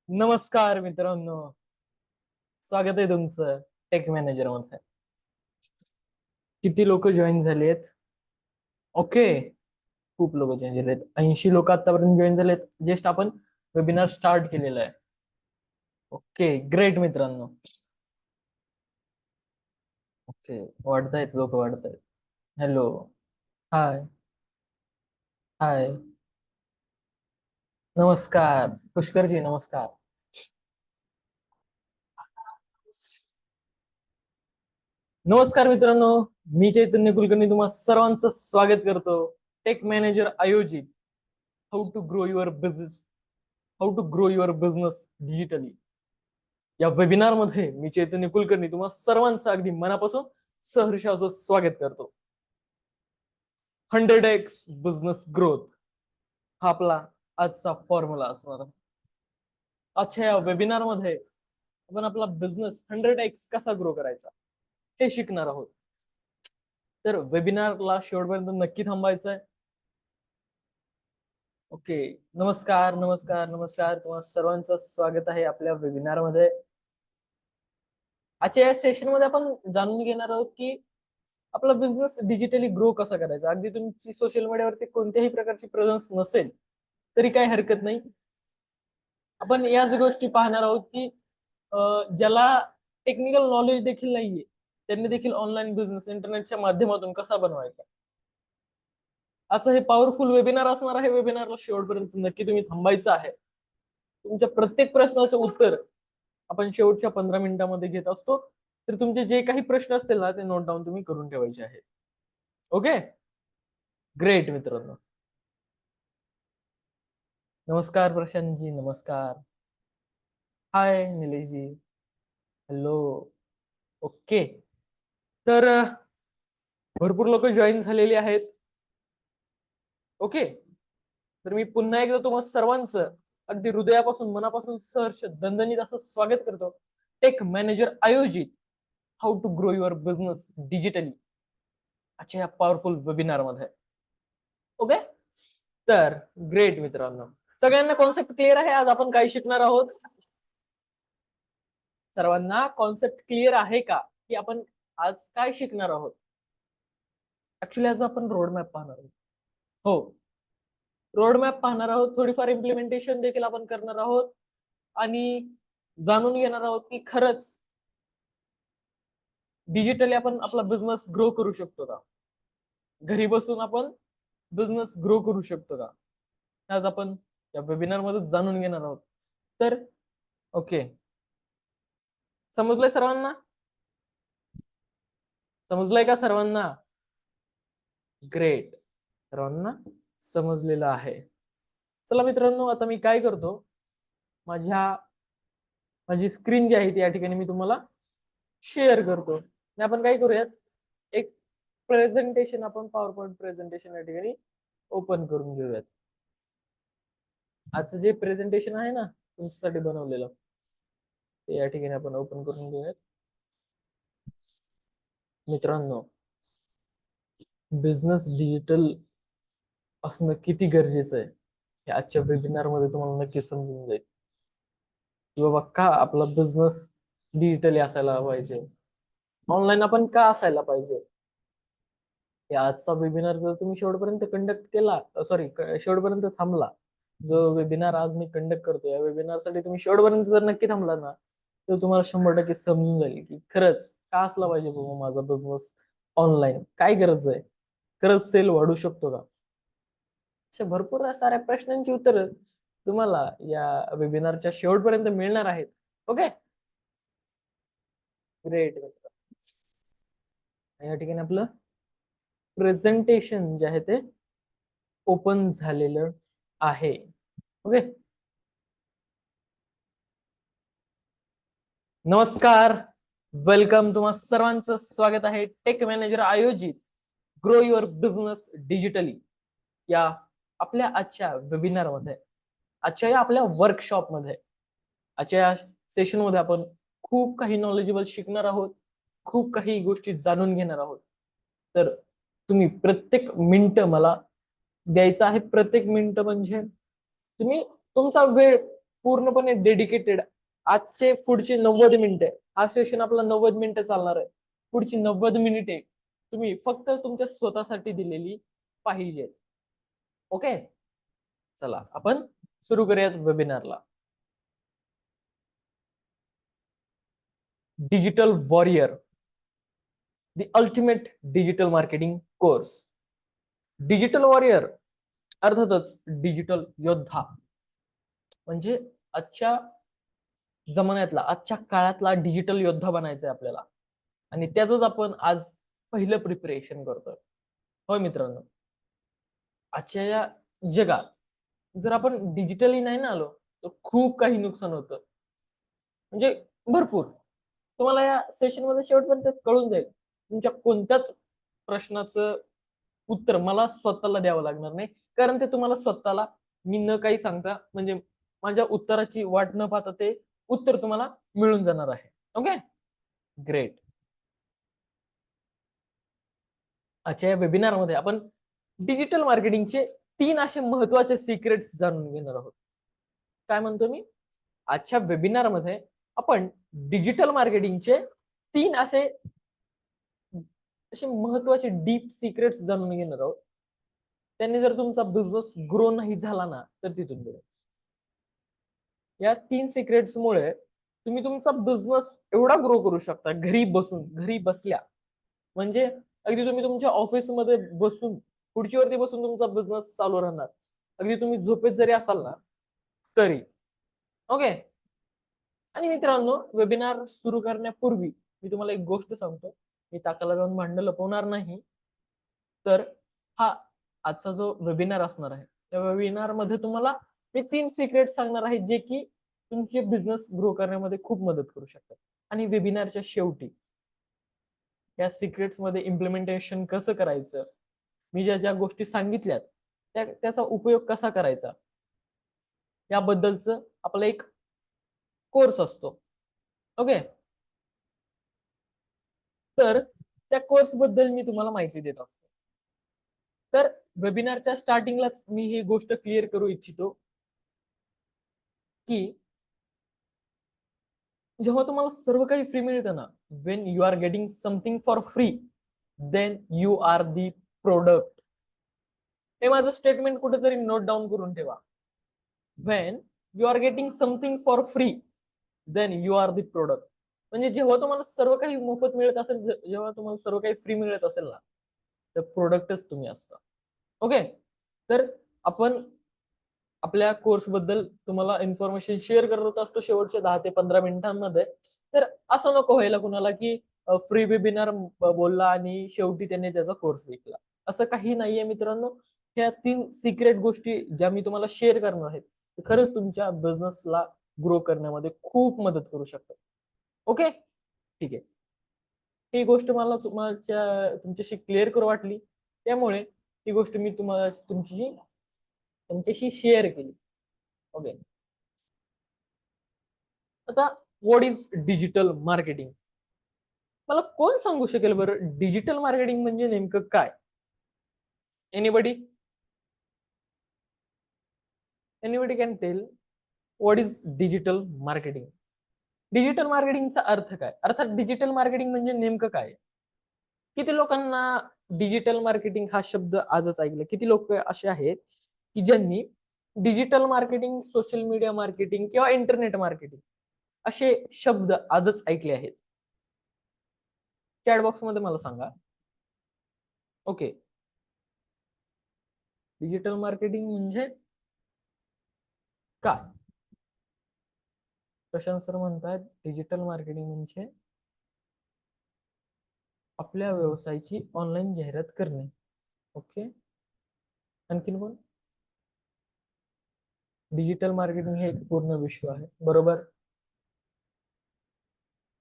नमस्कार मित्रांनो, स्वागत आहे तुमचं टेक मॅनेजर मध्ये. किती लोक जॉईन झालेत? ओके, खूप लोक जॉईन झालेत. 80 लोक आतापर्यंत जॉईन झालेत. जस्ट आपण वेबिनार स्टार्ट केलेला आहे. ओके, ग्रेट मित्रांनो. ओके, वाढतायत लोक, वाढतायत. हॅलो, हाय, हाय, नमस्कार पुष्करजी, नमस्कार. नमस्कार मित्रांनो, मी चैतन्य कुलकर्णी तुम्हा सर्वांचं स्वागत करतो टेक मॅनेजर आयोजित how to grow your business digitally या वेबिनार मध्ये मी चैतन्य कुलकर्णी तुम्हा सर्वांचं अगदी मनापासून सहर्ष असं स्वागत करतो. 100x बिझनेस ग्रोथ हा आपला आजचा फॉर्म्युला असणार आहे. आजच्या या वेबिनार मध्ये आपण आपला बिझनेस 100x कसा ग्रो करायचा हे शिकणार आहोत. तर वेबिनारला शेवटपर्यंत नक्की थांबायचं आहे. ओके, नमस्कार नमस्कार नमस्कार, तुम्हा सर्वांचं स्वागत आहे आपल्या वेबिनार मध्ये. आजच्या या सेशन मध्ये आपण जाणून घेणार आहोत की आपला बिझनेस डिजिटली ग्रो कसा करायचा. अगदी तुमची सोशल मीडियावरती कोणत्याही प्रकारची प्रेझन्स नसेल तरी काही हरकत नाही. आपण याच गोष्टी पाहणार आहोत की ज्याला टेक्निकल नॉलेज देखील नाहीये त्यांनी देखील ऑनलाईन बिझनेस इंटरनेटच्या माध्यमातून कसा बनवायचा. आजचं हे पॉवरफुल वेबिनार असणार आहे. वेबिनारला शेवटपर्यंत नक्की तुम्ही थांबायचं आहे. तुमच्या प्रत्येक प्रश्नाचं उत्तर आपण शेवटच्या 15 मिनिटांमध्ये घेत असतो. तर तुमचे जे काही प्रश्न असतील ना ते नोट डाऊन तुम्ही करून ठेवायचे आहेत. ओके, ग्रेट मित्रांनो. नमस्कार प्रशांतजी, नमस्कार. हाय निलेशजी, हॅलो. ओके, तर भरपूर लोक जॉईन झालेली आहेत. ओके, तर मी पुन्हा एकदा तुम्हा सर्वांचं अगदी हृदयापासून मनापासून सहर्ष दणदणीत असं स्वागत करतो टेक मॅनेजर आयोजित how to grow your business digitally अच्छा या पॉवरफुल वेबिनार मध्ये. ओके, तर ग्रेट मित्रांनो, सगळ्यांना कॉन्सेप्ट क्लिअर आहे. आज आपण काय शिकणार आहोत? सर्वांना कॉन्सेप्ट क्लिअर आहे का की आपण आज काय शिकणार आहोत? ऍक्च्युली आज आपण रोड मॅप पाहणार आहोत. हो, रोड मॅप पाहणार आहोत. थोडीफार इम्प्लिमेंटेशन देखील आपण करणार आहोत आणि जाणून घेणार आहोत की खरंच डिजिटली आपण आपला बिझनेस ग्रो करू शकतो का. घरी बसून आपण बिझनेस ग्रो करू शकतो का, आज आपण या वेबिनार मध्ये जाणून घेणार आहोत. तर ओके, समजलंय सर्वांना? समजलंय का सर्वांना? ग्रेट, सर्वांना समजलेलं आहे. चला मित्रांनो, आता मी काय करतो, माझी स्क्रीन जी आहे ती या ठिकाणी मी तुम्हाला शेअर करतो आणि आपण काय करूयात, एक प्रेझेंटेशन, आपण पॉवर पॉइंट प्रेझेंटेशन या ठिकाणी ओपन करून घेऊयात. आजचं जे प्रेझेंटेशन आहे ना तुमच्यासाठी बनवलेलं ते या ठिकाणी आपण ओपन करून घेऊयात. मित्रांनो, बिझनेस डिजिटल असणं किती गरजेचं आहे हे आजच्या वेबिनार मध्ये तुम्हाला नक्की समजून जाईल की बाबा का आपला बिझनेस डिजिटली असायला पाहिजे, ऑनलाईन आपण का असायला पाहिजे. या आजचा वेबिनार जर तुम्ही शेवटपर्यंत कंडक्ट केला, सॉरी शेवटपर्यंत थांबला, जो वेबिनार आज मी कंडक्ट करतो या वेबिनार साठी तुम्ही शेवटपर्यंत जर नक्की थांबला ना तर तुम्हाला 100% समजून जाईल की खरंच का असला पाहिजे बाबा माझा बिझनेस ऑनलाईन, काय गरज आहे, खरंच सेल वाढू शकतो का. अशा भरपूर साऱ्या प्रश्नांची उत्तर तुम्हाला या वेबिनारच्या शेवटपर्यंत मिळणार आहेत. Okay, great. या ठिकाणी आपलं प्रेझेंटेशन जे आहे ते ओपन झालेलं आहे. ओके, नमस्कार, वेलकम, तुम्हा सर्वांचं स्वागत आहे टेक मॅनेजर आयोजित ग्रो युअर बिझनेस डिजिटली या आपल्या आजच्या वेबिनार मध्ये, आजच्या या आपल्या वर्कशॉप मध्ये, आजच्या या सेशन मध्ये आपण खूप काही नॉलेजेबल शिकणार आहोत, खूप काही गोष्टी जाणून घेणार आहोत. तर तुम्ही प्रत्येक मिनिट मला द्यायचा आहे. प्रत्येक मिनिट म्हणजे तुम्ही तुमचा वेळ पूर्णपणे डेडिकेटेड. आजचे पुढची 90 मिनिटे, हा सेशन आपला 90 मिनिटं चालणार आहे. पुढची 90 मिनिटे तुम्ही फक्त तुमच्या स्वतःसाठी दिलेली पाहिजे. ओके, चला आपण सुरू करूयात वेबिनारला. Digital warrior, the ultimate digital marketing course. Digital warrior अर्थातच डिजिटल योद्धा, म्हणजे आजच्या जमान्यातला, आजच्या काळातला डिजिटल योद्धा बनायचं आहे आपल्याला. आणि त्याच आपण आज पहिलं प्रिपरेशन करतोय. होय मित्रांनो, आजच्या या जगात जर आपण डिजिटली नाही ना आलो तर खूप काही नुकसान होतं, म्हणजे भरपूर. तुम्हाला या सेशन मध्ये शेवटपर्यंत कळून जाईल तुमच्या कोणत्याच प्रश्नाचं उत्तर मला स्वतःला द्यावं लागणार नाही, कारण ते तुम्हाला स्वतःला मी न काही सांगता, म्हणजे माझ्या उत्तराची वाट न पाहता ते उत्तर तुम्हाला मिळून जाणार आहे. Okay, great. आजच्या या वेबिनारमध्ये आपण डिजिटल मार्केटिंगचे 3 असे महत्वाचे सिक्रेट्स जाणून घेणार आहोत. काय म्हणतो मी? आजच्या वेबिनारमध्ये आपण डिजिटल मार्केटिंगचे 3 असे महत्वाचे डीप सिक्रेट्स जाणून घेणार आहोत. त्यांनी जर तुमचा बिझनेस ग्रो नाही झाला ना तर तिथून पुढे या 3 सिक्रेट्स मुळे तुम्ही तुमचा बिझनेस एवढा ग्रो करू शकता घरी बसून, घरी बसल्या. म्हणजे अगदी तुम्ही तुमच्या ऑफिसमध्ये बसून, खुर्चीवरती बसून तुमचा बिझनेस चालू राहणार, अगदी तुम्ही झोपेत जरी असाल ना तरी. ओके. आणि मित्रांनो, वेबिनार सुरू करण्यापूर्वी मी तुम्हाला एक गोष्ट सांगतो. मी ताकाला जाऊन भांडण लपवणार नाही. तर हा आजचा जो वेबिनार असणार आहे त्या वेबिनार मध्ये तुम्हाला मी 3 सिक्रेट सांगणार आहे जे की तुमचे बिझनेस ग्रो करण्यामध्ये खूप मदत करू शकतात. आणि वेबिनारच्या शेवटी या सिक्रेट्स मध्ये इम्प्लिमेंटेशन कसं करायचं, मी ज्या ज्या गोष्टी सांगितल्यात त्याचा उपयोग कसा करायचा याबद्दलचं आपला एक कोर्स असतो. ओके, तर त्या कोर्स बद्दल मी तुम्हाला माहिती देत असतो. तर वेबिनारच्या स्टार्टिंगलाच मी ही गोष्ट क्लिअर करू इच्छितो की जेव्हा तुम्हाला सर्व काही फ्री मिळतं ना, when you are getting something for free then you are the product. हे माझं स्टेटमेंट कुठेतरी नोट डाऊन करून ठेवा. When you are getting something for free then you are the product. म्हणजे जेव्हा तुम्हाला सर्व काही मोफत मिळत असेल, जेव्हा तुम्हाला सर्व काही फ्री मिळत असेल ना, तर प्रोडक्टच तुम्ही असता. ओके, तर आपण आपल्या कोर्स बद्दल तुम्हाला इन्फॉर्मेशन शेअर करत असतो शेवटच्या 10 ते 15 मिनिटांमध्ये. तर असं नको व्हायला कुणाला की फ्री वेबिनार बोलला आणि शेवटी त्यांनी त्याचा कोर्स विकला. असं काही नाहीये मित्रांनो. ह्या 3 सिक्रेट गोष्टी ज्या मी तुम्हाला शेअर करणार आहेत ते खरंच तुमच्या बिझनेसला ग्रो करण्यामध्ये खूप मदत करू शकतात. ओके, ठीक आहे. ही गोष्ट मला तुमच्याशी क्लिअर करू वाटली, त्यामुळे ही गोष्ट मी तुम्हाला तुमच्याशी शेअर केली. ओके, आता व्हॉट इज डिजिटल मार्केटिंग? मला कोण सांगू शकेल बरं डिजिटल मार्केटिंग म्हणजे नेमकं काय? Anybody anybody can tell what is digital marketing? Digital मार्केटिंगचा अर्थ काय? अर्थात डिजिटल मार्केटिंग म्हणजे नेमकं काय? किती लोकांना डिजिटल मार्केटिंग हा शब्द आजच ऐकलं? किती लोक असे आहेत की ज्यांनी digital marketing, social media marketing किंवा इंटरनेट मार्केटिंग असे शब्द आजच ऐकले आहेत? चॅट बॉक्स मध्ये मला सांगा. ओके, डिजिटल मार्केटिंग म्हणजे काय? प्रशांत सर म्हणतात डिजिटल मार्केटिंग म्हणजे आपल्या व्यवसायाची ऑनलाईन जाहिरात करणे. ओके, आणखीन कोण? डिजिटल मार्केटिंग हे एक पूर्ण विश्व आहे, बरोबर?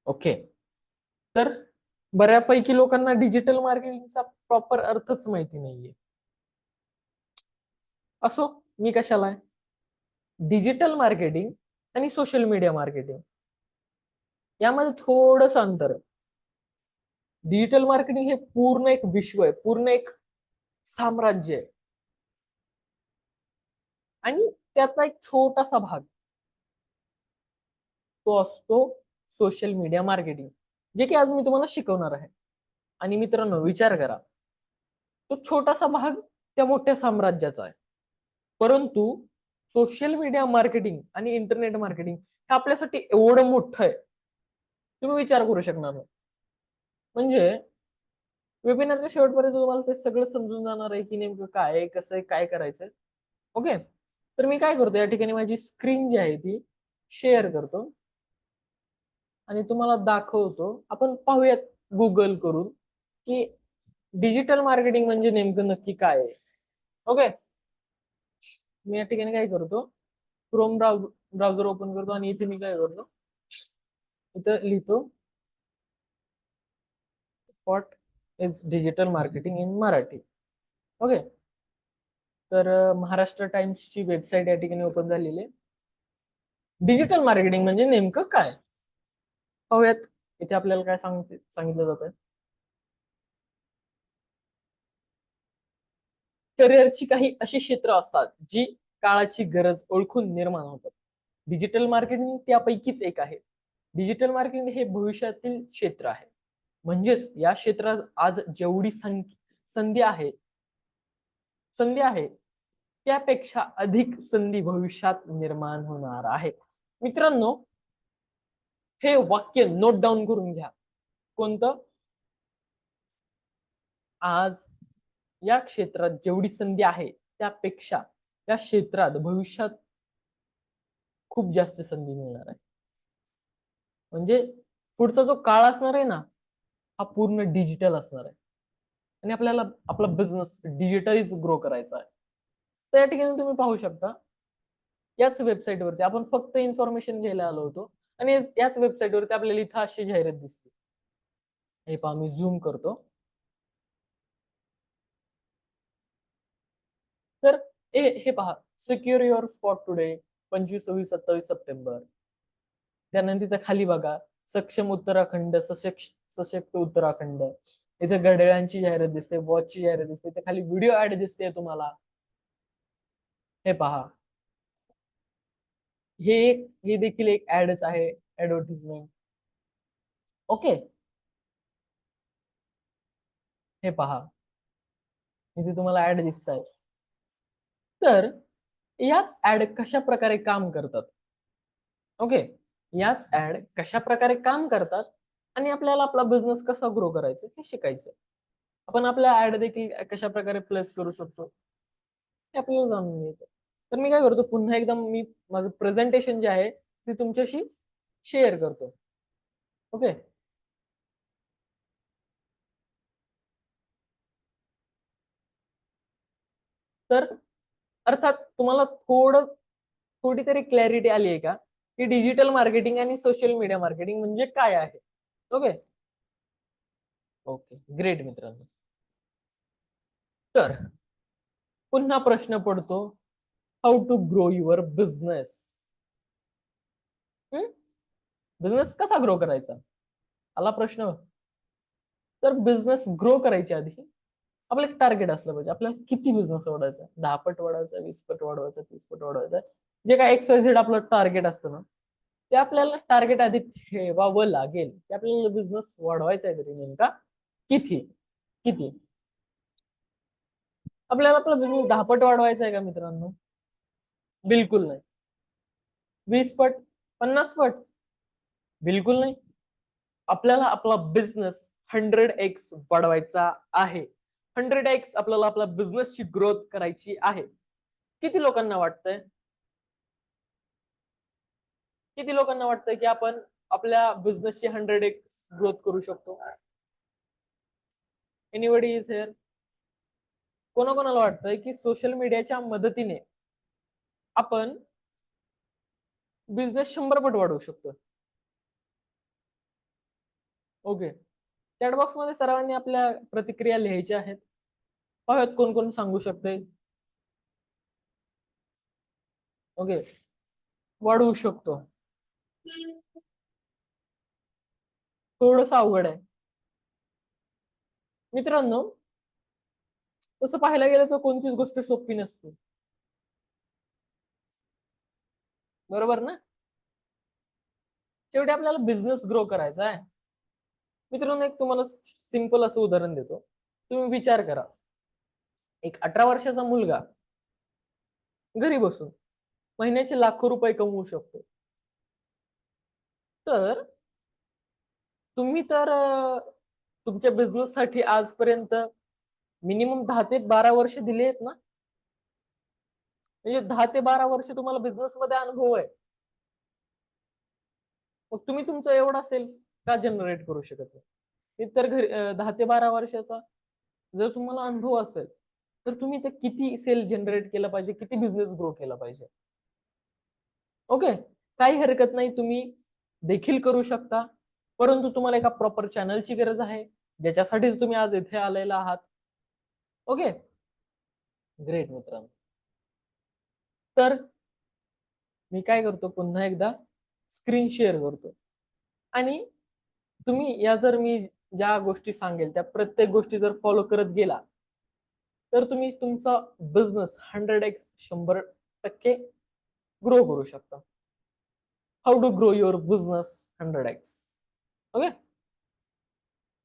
ओके, तर बऱ्यापैकी लोकांना डिजिटल मार्केटिंगचा प्रॉपर अर्थच माहिती नाहीये. असो, मी कशाला आहे. डिजिटल मार्केटिंग आणि सोशल मीडिया मार्केटिंग यामध्ये थोडंस अंतर आहे. डिजिटल मार्केटिंग हे पूर्ण एक विश्व आहे, पूर्ण एक साम्राज्य आहे. आणि त्यातला एक छोटासा भाग तो असतो सोशल मीडिया मार्केटिंग, जे की आज मी तुम्हाला शिकवणार आहे. आणि मित्रांनो, विचार करा, तो छोटासा भाग त्या मोठ्या साम्राज्याचा आहे, परंतु सोशल मीडिया मार्केटिंग आणि इंटरनेट मार्केटिंग हे आपल्यासाठी एवढं मोठं आहे, तुम्ही विचार करू शकणार नाही. म्हणजे वेबिनारच्या शेवटपर्यंत तुम्हाला ते सगळं समजून जाणार आहे की नेमकं काय आहे, कसं आहे, काय करायचंय. ओके, तर मी काय करतो, या ठिकाणी माझी स्क्रीन जी आहे ती शेअर करतो आणि तुम्हाला दाखवतो. आपण पाहूयात गुगल करून की डिजिटल मार्केटिंग म्हणजे नेमकं नक्की काय आहे. ओके, मी या ठिकाणी काय करतो, क्रोम ब्राउझर ओपन करतो आणि इथे मी काय करतो, इथं लिहितो what is digital marketing in Marathi. Okay, तर महाराष्ट्र टाइम्सची वेबसाईट या ठिकाणी ओपन झालेली आहे. डिजिटल मार्केटिंग म्हणजे नेमकं काय पाहूयात. इथे आपल्याला काय सांगितलं जातं, करिअरची काही अशी क्षेत्र असतात जी काळाची गरज ओळखून निर्माण होतात. डिजिटल मार्केटिंग त्यापैकीच एक आहे. डिजिटल मार्केटिंग हे भविष्यातील क्षेत्र आहे. म्हणजेच या क्षेत्रात आज जेवढी संधी आहे त्यापेक्षा अधिक संधी भविष्यात निर्माण होणार आहे. मित्रांनो, हे वाक्य नोट डाऊन करून घ्या. कोणतं? आज या क्षेत्रात जेवढी संधी आहे त्यापेक्षा या क्षेत्रात भविष्यात खूप जास्त संधी मिळणार आहे. म्हणजे पुढचा जो काळ असणार आहे ना, हा पूर्ण डिजिटल असणार आहे आणि आपल्याला आपला बिझनेस डिजिटलीच ग्रो करायचा आहे. तर या ठिकाणी तुम्ही पाहू शकता, याच वेबसाईटवरती आपण फक्त इन्फॉर्मेशन घ्यायला आलो होतो आणि याच वेबसाईटवरती आपल्याला इथं अशी जाहिरात दिसली. हे पहा, मी झूम करतो. तर हे पहा, secure your spot today 25, 26, 27 September. त्यानंतर तिथं खाली बघा, सक्षम उत्तराखंड, सशक्त उत्तराखंड. इथे घड्याळांची जाहिरात दिसते, वॉचची जाहिरात दिसते, इथे खाली व्हिडिओ ऍड दिसते तुम्हाला. हे पहा, हे देखील एक ऍडच आहे, ऍडव्हर्टिजमेंट. ओके, हे पहा, इथे तुम्हाला ऍड दिसत आहे. तर याच ऍड कशा प्रकारे काम करतात. ओके, याच ऍड कशा प्रकारे काम करतात आणि आपल्याला आपला बिझनेस कसा ग्रो करायचा हे शिकायचं. आपण आपल्या ऍड देखील कशा प्रकारे प्लेस करू शकतो हे आपल्याला जाणून घ्यायचं. तर मी काय करतो, पुन्हा एकदा मी माझं प्रेझेंटेशन जे आहे ते तुमच्याशी शेअर करतो. ओके, तर अर्थात तुम्हाला थोडी तरी क्लॅरिटी आली आहे का की डिजिटल मार्केटिंग आणि सोशल मीडिया मार्केटिंग म्हणजे काय आहे. ओके, ओके, ग्रेट मित्रांनो. तर पुन्हा प्रश्न पडतो, how to grow your business. Business कसा ग्रो करायचा, आला प्रश्न. तर बिझनेस ग्रो करायच्या आधी आपलं एक टार्गेट असलं पाहिजे. आपल्याला किती बिझनेस वाढवायचा, 10 पट वाढवायचा, 20 पट वाढवायचा, 30 पट वाढवायचा, जे काय XYZ आपलं टार्गेट असतं ना, ते आपल्याला टार्गेट आधी ठेवावं लागेल की आपल्याला बिझनेस वाढवायचा आहे तरी नेमका किती किती. आपल्याला आपला बिझनेस 10 पट वाढवायचा आहे का मित्रांनो? बिलकुल नाही. 20 पट, 50 पट? बिलकुल नाही. आपल्याला आपला बिझनेस 100x वाढवायचा आहे. 100x आपल्याला आपला बिझनेसची ग्रोथ करायची आहे. किती लोकांना वाटतंय, किती लोकांना वाटतंय की आपण आपल्या बिझनेसची 100x ग्रोथ करू शकतो? Anybody is here? कोणाकोणाला वाटतंय की सोशल मीडियाच्या मदतीने आपण बिझनेस 100 पट वाढवू शकतो? ओके, चॅट बॉक्स मध्ये सर्वांनी आपल्या प्रतिक्रिया लिहायच्या आहेत. पाहूयात कोण कोण सांगू शकते. ओके, वाढवू शकतो. थोडस अवघड आहे मित्रांनो. तसं पाहायला गेलं तर कोणतीच गोष्ट सोपी नसते, बरोबर ना? शेवटी आपल्याला बिझनेस ग्रो करायचा आहे. मित्रांनो, एक तुम्हाला सिंपल असं उदाहरण देतो. तुम्ही विचार करा, एक 18 वर्षाचा मुलगा घरी बसून महिन्याचे लाखो रुपये कमवू शकतो. तर तुम्ही तर तुमच्या बिझनेस साठी आजपर्यंत मिनिमम 10 ते 12 वर्ष दिले आहेत ना. म्हणजे 10 ते 12 वर्ष तुम्हाला बिझनेस मध्ये अनुभव आहे. मग तुम्ही तुमचा एवढा सेल्स का जनरेट करू शकत नाही? तर घरी 10 ते 12 वर्षाचा जर तुम्हाला अनुभव असेल, तर तुम्ही ते किती सेल जनरेट केलं पाहिजे, किती बिझनेस ग्रो केला पाहिजे. ओके, काही हरकत नाही, तुम्ही देखील करू शकता. परंतु तुम्हाला एका प्रॉपर चॅनलची गरज आहे, ज्याच्यासाठीच तुम्ही आज इथे आलेला आहात. ओके, ग्रेट मित्रांनो. तर मी काय करतो, पुन्हा एकदा स्क्रीन शेअर करतो आणि तुम्ही या जर मी ज्या गोष्टी सांगेल त्या प्रत्येक गोष्टी जर फॉलो करत गेला, तर तुम्ही तुमचा बिझनेस 100x 100% ग्रो करू शकता. How to grow your business 100x. Okay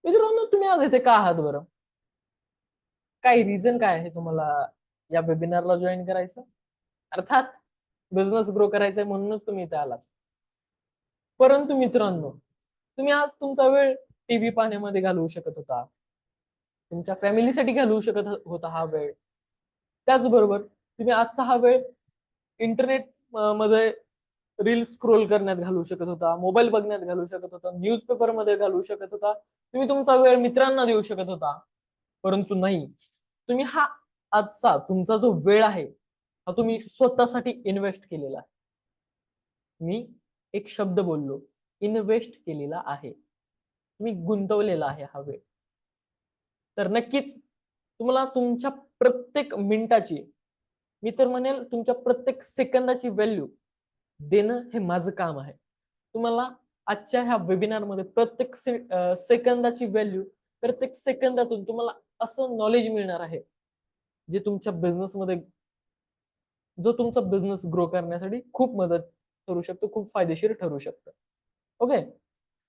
मित्रांनो, तुम्ही आज इथे का आहात बरं? काय रिझन काय आहे तुम्हाला या वेबिनारला जॉईन करायचं? अर्थात बिझनेस ग्रो करायचंय म्हणूनच तुम्ही इथे आलात. परंतु मित्रांनो, तुम्ही आज तुमचा वेळ टीव्ही पाहण्यामध्ये घालवू शकत होता, तुमच्या फॅमिलीसाठी घालवू शकत होता हा वेळ. त्याचबरोबर तुम्ही आजचा हा वेळ इंटरनेट मध्ये रील स्क्रोल करण्यात घालवू शकत होता, मोबाईल बघण्यात घालवू शकत होता, न्यूजपेपर मध्ये घालवू शकत होता, तुम्ही तुमचा वेळ मित्रांना देऊ शकत होता. परंतु नाही, तुम्ही हा आजचा तुमचा जो वेळ आहे हा तुम्ही स्वतःसाठी इन्व्हेस्ट केलेला आहे. मी एक शब्द बोललो, इन्व्हेस्ट केलेला आहे. तुम्ही गुंतवलेला आहे हा वेळ. तर नक्कीच तुम्हाला तुमच्या प्रत्येक मिनिटाची, मी तर म्हणेल तुमच्या प्रत्येक सेकंदाची व्हॅल्यू देणं हे माझं काम आहे. तुम्हाला आजच्या ह्या वेबिनार मध्ये प्रत्येक सेकंदाची व्हॅल्यू, प्रत्येक सेकंदातून तुम्हाला असं नॉलेज मिळणार आहे जे तुमच्या बिझनेस मध्ये, जो तुमचा बिझनेस ग्रो करण्यासाठी खूप मदत करू शकतो, खूप फायदेशीर ठरू शकतं. ओके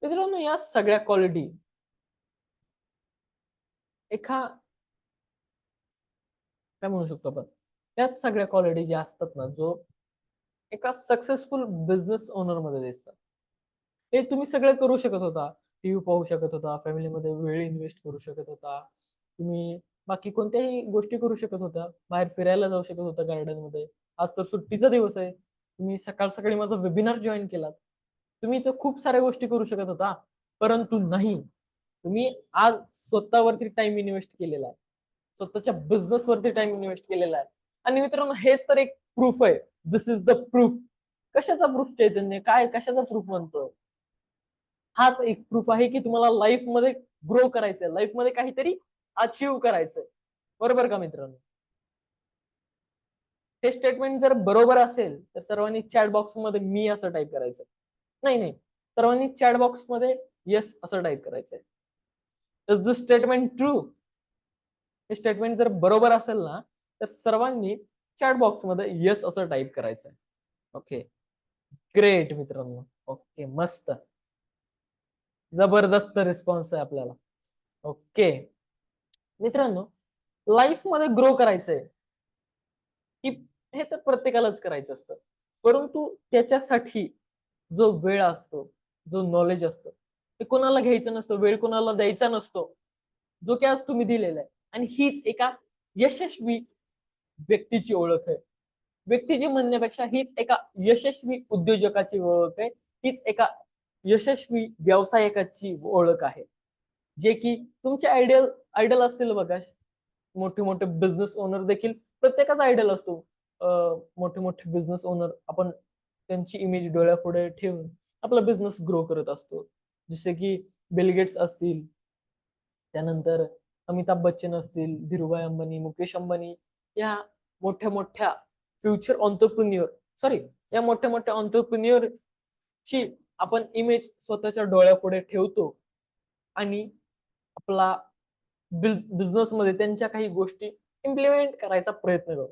मित्रांनो, या सगळ्या क्वालिटी एका काय म्हणू शकतो आपण, त्याच सगळ्या क्वालिटी ज्या असतात ना, जो एका सक्सेसफुल बिझनेस ओनर मध्ये दिसतात. हे तुम्ही सगळं करू शकत होता. टीव्ही पाहू शकत होता, फॅमिलीमध्ये वेळ इन्व्हेस्ट करू शकत होता, तुम्ही बाकी कोणत्याही गोष्टी करू शकत होता, बाहेर फिरायला जाऊ शकत होता गार्डन मध्ये. आज तर सुट्टीचा दिवस आहे, तुम्ही सकाळ सकाळी माझा वेबिनार जॉईन केलात. तुम्ही तर खूप साऱ्या गोष्टी करू शकत होता, परंतु नाही, तुम्ही आज स्वतःवरती टाइम इन्व्हेस्ट केलेला आहे, स्वतःच्या बिझनेस वरती टाइम इन्व्हेस्ट केलेला आहे. आणि मित्रांनो, हेच तर एक प्रूफ आहे. दिस इज द प्रूफ. कशाचा प्रूफ चैतन्य? काय कशाचा प्रूफ म्हणतो? हाच एक प्रूफ आहे की तुम्हाला लाईफ मध्ये ग्रो करायचंय, लाईफ मध्ये काहीतरी अचीव्ह करायचंय. बरोबर का मित्रांनो? हे स्टेटमेंट जर बरोबर असेल तर सर्वांनी चॅट बॉक्स मध्ये मी असं टाईप करायचं. नाही नाही, सर्वांनी चॅट बॉक्स मध्ये येस असं टाईप करायचंय. Is this statement true? हे स्टेटमेंट जर बरोबर असेल ना, तर सर्वांनी चॅट बॉक्स मध्ये येस असं टाईप करायचंय. ओके, ग्रेट मित्रांनो. ओके, मस्त, जबरदस्त रिस्पॉन्स आहे आपल्याला. ओके मित्रांनो, लाईफ मध्ये ग्रो करायचंय की हे तर प्रत्येकालाच करायचं असतं, परंतु त्याच्यासाठी जो वेळ असतो, जो नॉलेज असतं, ते कोणाला घ्यायचं नसतं, वेळ कोणाला द्यायचा नसतो, जो की आज तुम्ही दिलेला आहे. आणि हीच एका यशस्वी व्यक्तीची ओळख आहे. व्यक्तीची म्हणण्यापेक्षा हीच एका यशस्वी उद्योजकाची ओळख आहे, हीच एका यशस्वी व्यावसायिकाची ओळख आहे, जे की तुमचे आयडियल आयडल असतील बघा. मोठे मोठे बिझनेस ओनर देखील प्रत्येकाचा आयडल असतो. मोठे मोठे बिझनेस ओनर आपण त्यांची इमेज डोळ्यापुढे ठेवून आपला बिझनेस ग्रो करत असतो. जसे की बिल गेट्स असतील, त्यानंतर अमिताभ बच्चन असतील, धीरूभाई अंबानी, मुकेश अंबानी, या मोठ्या मोठ्या फ्युचर ऑन्टरप्रिन्युअर, सॉरी, या मोठ्या मोठ्या ऑन्टरप्रिन्युअर ची आपण इमेज स्वतःच्या डोळ्यापुढे ठेवतो आणि आपला बिझनेस मध्ये त्यांच्या काही गोष्टी इम्प्लिमेंट करायचा प्रयत्न करू.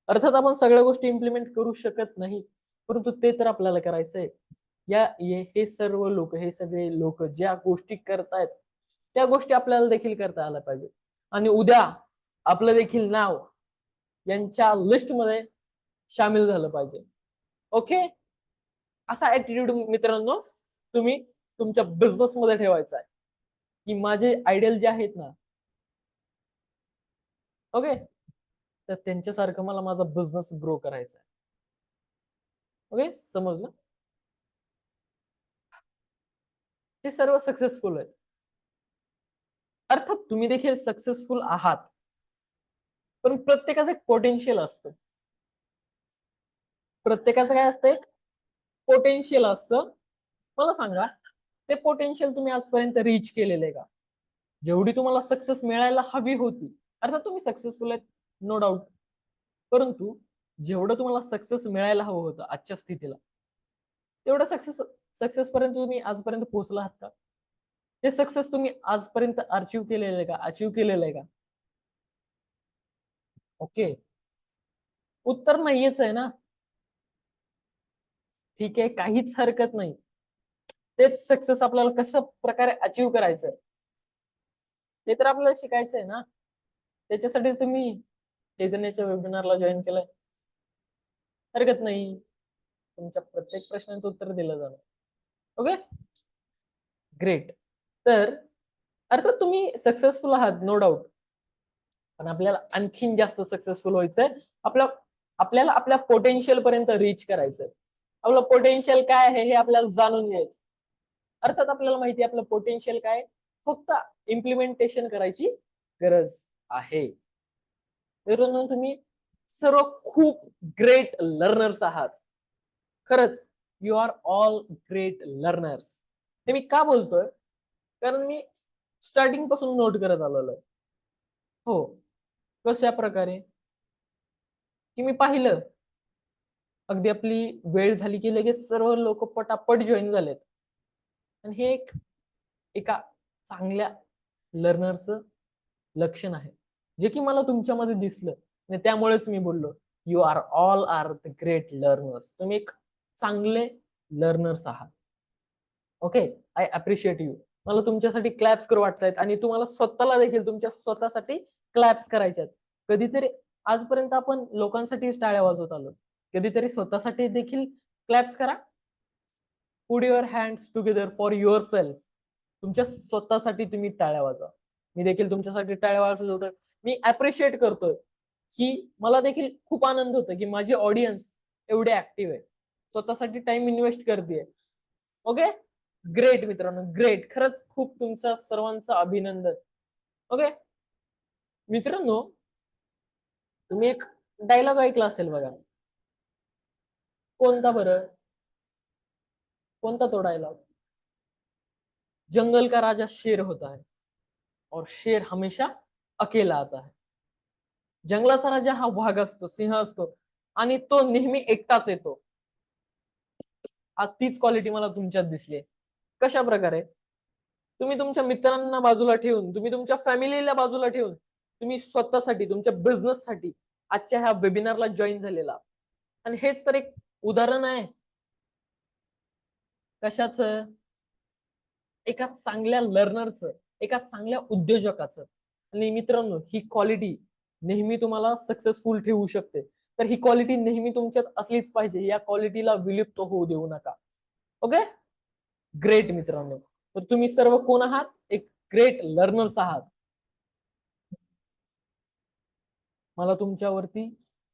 अर्थात आपण सगळ्या गोष्टी इम्प्लिमेंट करू शकत नाही, परंतु ते तर आपल्याला करायचंय. हे सर्व लोक, हे सगळे लोक ज्या गोष्टी करतायत त्या गोष्टी आपल्याला देखील करता आल्या पाहिजे, आणि उद्या आपलं देखील नाव यांच्या लिस्टमध्ये सामील झालं पाहिजे. ओके, असा ऍटिट्यूड मित्रांनो तुम्ही तुमच्या बिझनेस मध्ये ठेवायचा आहे, की माझे आयडियल जे आहेत ना, ओके, तर त्यांच्यासारखं मला माझा बिझनेस ग्रो करायचा आहे. ओके, समजलं? हे सर्व सक्सेसफुल आहेत, अर्थात तुम्ही देखील सक्सेसफुल आहात, पण प्रत्येकाचं एक पोटेन्शियल असतं. प्रत्येकाचं काय असतं? एक पोटेन्शियल असतं. मला सांगा, ते पोटेन्शियल तुम्ही आजपर्यंत रीच केलेलं आहे का? जेवढी तुम्हाला सक्सेस मिळायला हवी होती, अर्थात तुम्ही सक्सेसफुल आहेत, नो डाऊट, परंतु जेवढं तुम्हाला सक्सेस मिळायला हवं होतं आजच्या स्थितीला, तेवढं सक्सेस पर्यंत तुम्ही आजपर्यंत पोहोचला आहात का? ते सक्सेस तुम्ही आजपर्यंत अचीव केलेलं आहे का? अचीव केलेलं आहे का? ओके, उत्तर नाहीच आहे ना. ठीक आहे, काहीच हरकत नाही. तेच सक्सेस आपल्याला कशा प्रकारे अचीव करायचंय ते तर आपल्याला शिकायचं आहे ना. त्याच्यासाठी तुम्ही चैतन्याच्या वेबिनारला जॉईन केलंय, हरकत नाही, तुमच्या प्रत्येक प्रश्नाचं उत्तर दिलं जाणार. Okay, great. तर अर्थात तुम्ही सक्सेसफुल आहात, नो डाऊट, पण आपल्याला आणखीन जास्त सक्सेसफुल व्हायचंय. आपल्याला आपल्या पोटेन्शियल पर्यंत रीच करायचंय. आपलं पोटेन्शियल काय आहे हे आपल्याला जाणून घ्यायचं. अर्थात आपल्याला माहिती आहे आपलं पोटेन्शियल काय, फक्त इम्प्लिमेंटेशन करायची गरज आहे. मित्रांनो, तुम्ही सर्व खूप ग्रेट लर्नर्स आहात. खरंच, you are all great learners. हे मी का बोलतोय? कारण मी स्टार्टिंग पासून नोट करत आलेलो आहे. हो, कशा प्रकारे की मी पाहिलं, अगदी आपली वेळ झाली की लगेच सर्व लोक पटापट जॉईन झालेत, आणि हे एका चांगल्या लर्नरचं लक्षण आहे, जे की मला तुमच्यामध्ये दिसलं, आणि त्यामुळेच मी बोललो you are all are the great learners. तुम्ही एक चांगले लर्नर्स आहात. Okay, I appreciate you. मला तुमच्यासाठी क्लॅप्स करू वाटतायत, आणि तुम्हाला स्वतःला देखील तुमच्या स्वतःसाठी क्लॅप्स करायच्यात. कधीतरी आजपर्यंत आपण लोकांसाठी टाळ्या वाजवत आलो, कधीतरी स्वतःसाठी देखील क्लॅप्स करा. Put your hands together for your self. तुमच्या स्वतःसाठी तुम्ही टाळ्या वाजवा. मी देखील तुमच्यासाठी टाळ्या वाजवतोय. मी अप्रिशिएट करतोय की मला देखील खूप आनंद होतो की माझी ऑडियन्स एवढे ऍक्टिव्ह आहे, स्वतःसाठी टाइम इन्व्हेस्ट करते. ओके, ग्रेट मित्रांनो, ग्रेट. खरंच खूप तुमचा सर्वांचं अभिनंदन. ओके मित्रांनो, तुम्ही एक डायलॉग ऐकला असेल बघा. कोणता बरं? कोणता तो डायलॉग? जंगल का राजा शेर होता है और शेर हमेशा अकेला आता है. जंगलाचा राजा हा वाघ असतो, सिंह असतो, आणि तो नेहमी एकटाच येतो. आज तीच क्वालिटी मला तुमच्यात दिसली. कशा प्रकारे? तुम्ही तुमच्या मित्रांना बाजूला ठेवून, तुम्ही तुमच्या फॅमिलीला बाजूला ठेवून, तुम्ही स्वतःसाठी, तुमच्या बिझनेससाठी आजच्या ह्या वेबिनारला जॉईन झालेला, आणि हेच तर एक उदाहरण आहे कशाचं? एका चांगल्या लर्नरचं, एका चांगल्या उद्योजकाचं. आणि मित्रांनो, ही क्वालिटी नेहमी तुम्हाला सक्सेसफुल ठेवू शकते. तर ही क्वालिटी नेहमी तुमच्यात असलीच पाहिजे. या क्वालिटीला विलुप्त होऊ देऊ नका. ओके, ग्रेट मित्रांनो. तर तुम्ही सर्व कोण आहात? एक ग्रेट लर्नर्स आहात. मला तुमच्यावरती